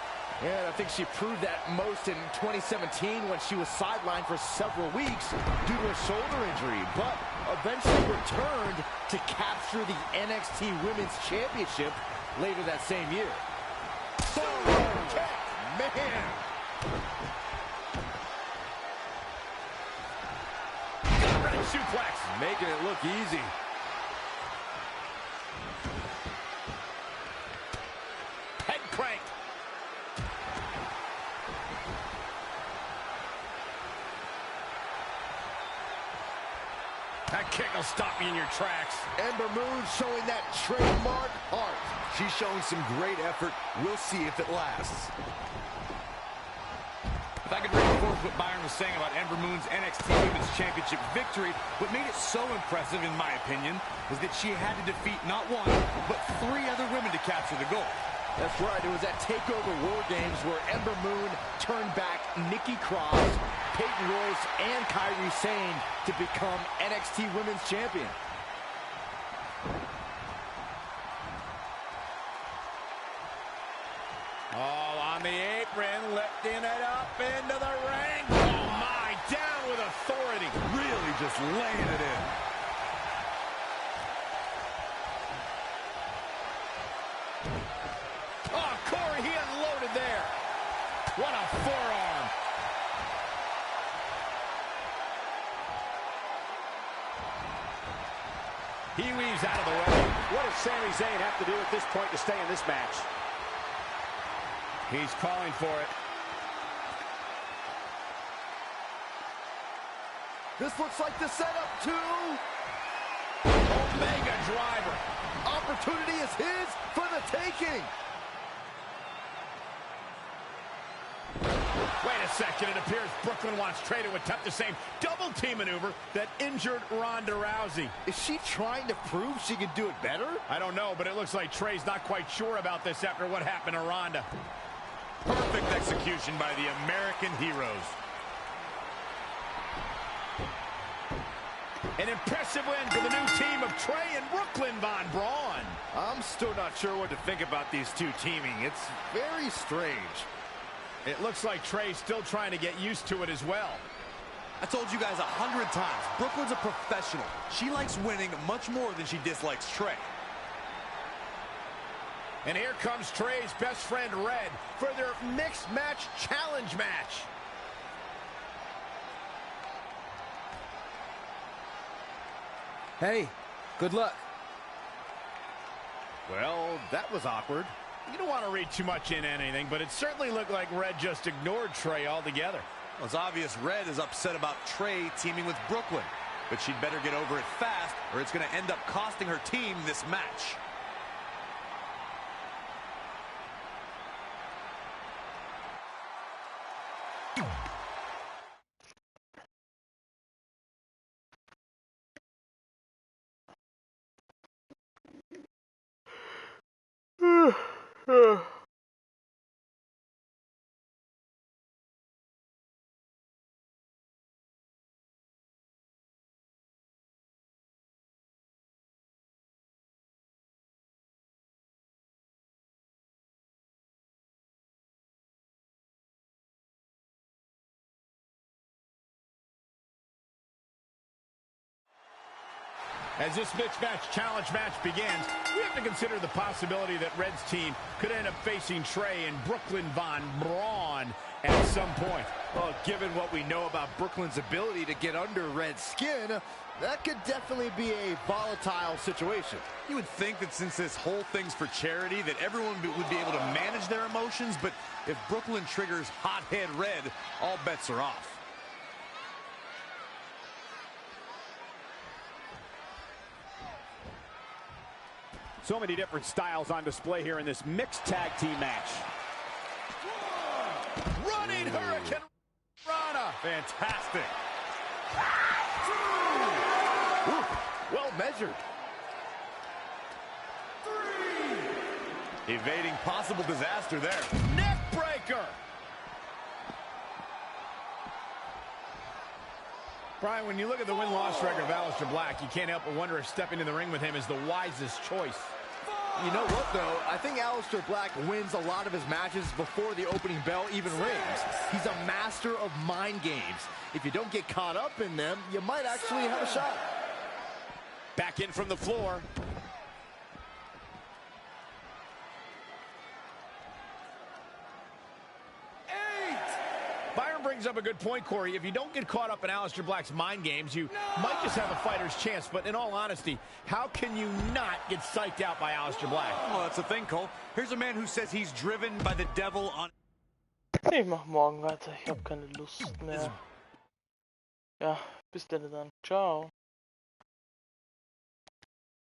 Yeah, I think she proved that most in 2017 when she was sidelined for several weeks due to a shoulder injury, but eventually returned to capture the NXT Women's Championship later that same year. Man! suplex. Making it look easy. Head crank. That kick will stop you in your tracks. Ember Moon showing that trademark heart. She's showing some great effort. We'll see if it lasts. If I could reinforce what Byron was saying about Ember Moon's NXT Women's Championship victory, what made it so impressive, in my opinion, is that she had to defeat not one, but 3 other women to capture the gold. That's right. It was at TakeOver War Games where Ember Moon turned back Nikki Cross, Peyton Royce, and Kairi Sane to become NXT Women's Champion. Oh, on the apron, lifting it up into the ring. Oh, my, down with authority. Really just laying it in. Oh, Corey, he unloaded there. What a forearm. He weaves out of the way. What does Sami Zayn have to do at this point to stay in this match? He's calling for it. This looks like the setup to Omega driver. Opportunity is his for the taking. Wait a second. It appears Brooklyn wants Trey to attempt the same double team maneuver that injured Ronda Rousey. Is she trying to prove she can do it better? I don't know, but it looks like Trey's not quite sure about this after what happened to Ronda. Perfect execution by the American heroes. An impressive win for the new team of Trey and Brooklyn Von Braun. I'm still not sure what to think about these two teaming. It's very strange. It looks like Trey's still trying to get used to it as well. I told you guys 100 times, Brooklyn's a professional. She likes winning much more than she dislikes Trey. And here comes Trey's best friend, Red, for their mixed match challenge match. Hey, good luck. Well, that was awkward. You don't want to read too much into anything, but it certainly looked like Red just ignored Trey altogether. Well, it's obvious Red is upset about Trey teaming with Brooklyn, but she'd better get over it fast, or it's going to end up costing her team this match. As this mixed match challenge match begins, we have to consider the possibility that Red's team could end up facing Trey and Brooklyn Von Braun at some point. Well, given what we know about Brooklyn's ability to get under Red's skin, that could definitely be a volatile situation. You would think that since this whole thing's for charity, that everyone would be able to manage their emotions, but if Brooklyn triggers hothead Red, all bets are off. So many different styles on display here in this mixed tag team match. Running Hurricane Rana. Fantastic. Ooh, well measured. Evading possible disaster there. Neck breaker. Brian, when you look at the win-loss record of Aleister Black, you can't help but wonder if stepping in the ring with him is the wisest choice. You know what, though? I think Aleister Black wins a lot of his matches before the opening bell even rings. He's a master of mind games. If you don't get caught up in them, you might actually have a shot. Back in from the floor. brings up a good point, Corey. If you don't get caught up in Aleister Black's mind games, you might just have a fighter's chance. But in all honesty, how can you not get psyched out by Aleister Black? Well, that's the thing, Cole. Here's a man who says he's driven by the devil on... Ich mach morgen weiter. Ich habe keine Lust mehr. Ja, bis dann. Ciao.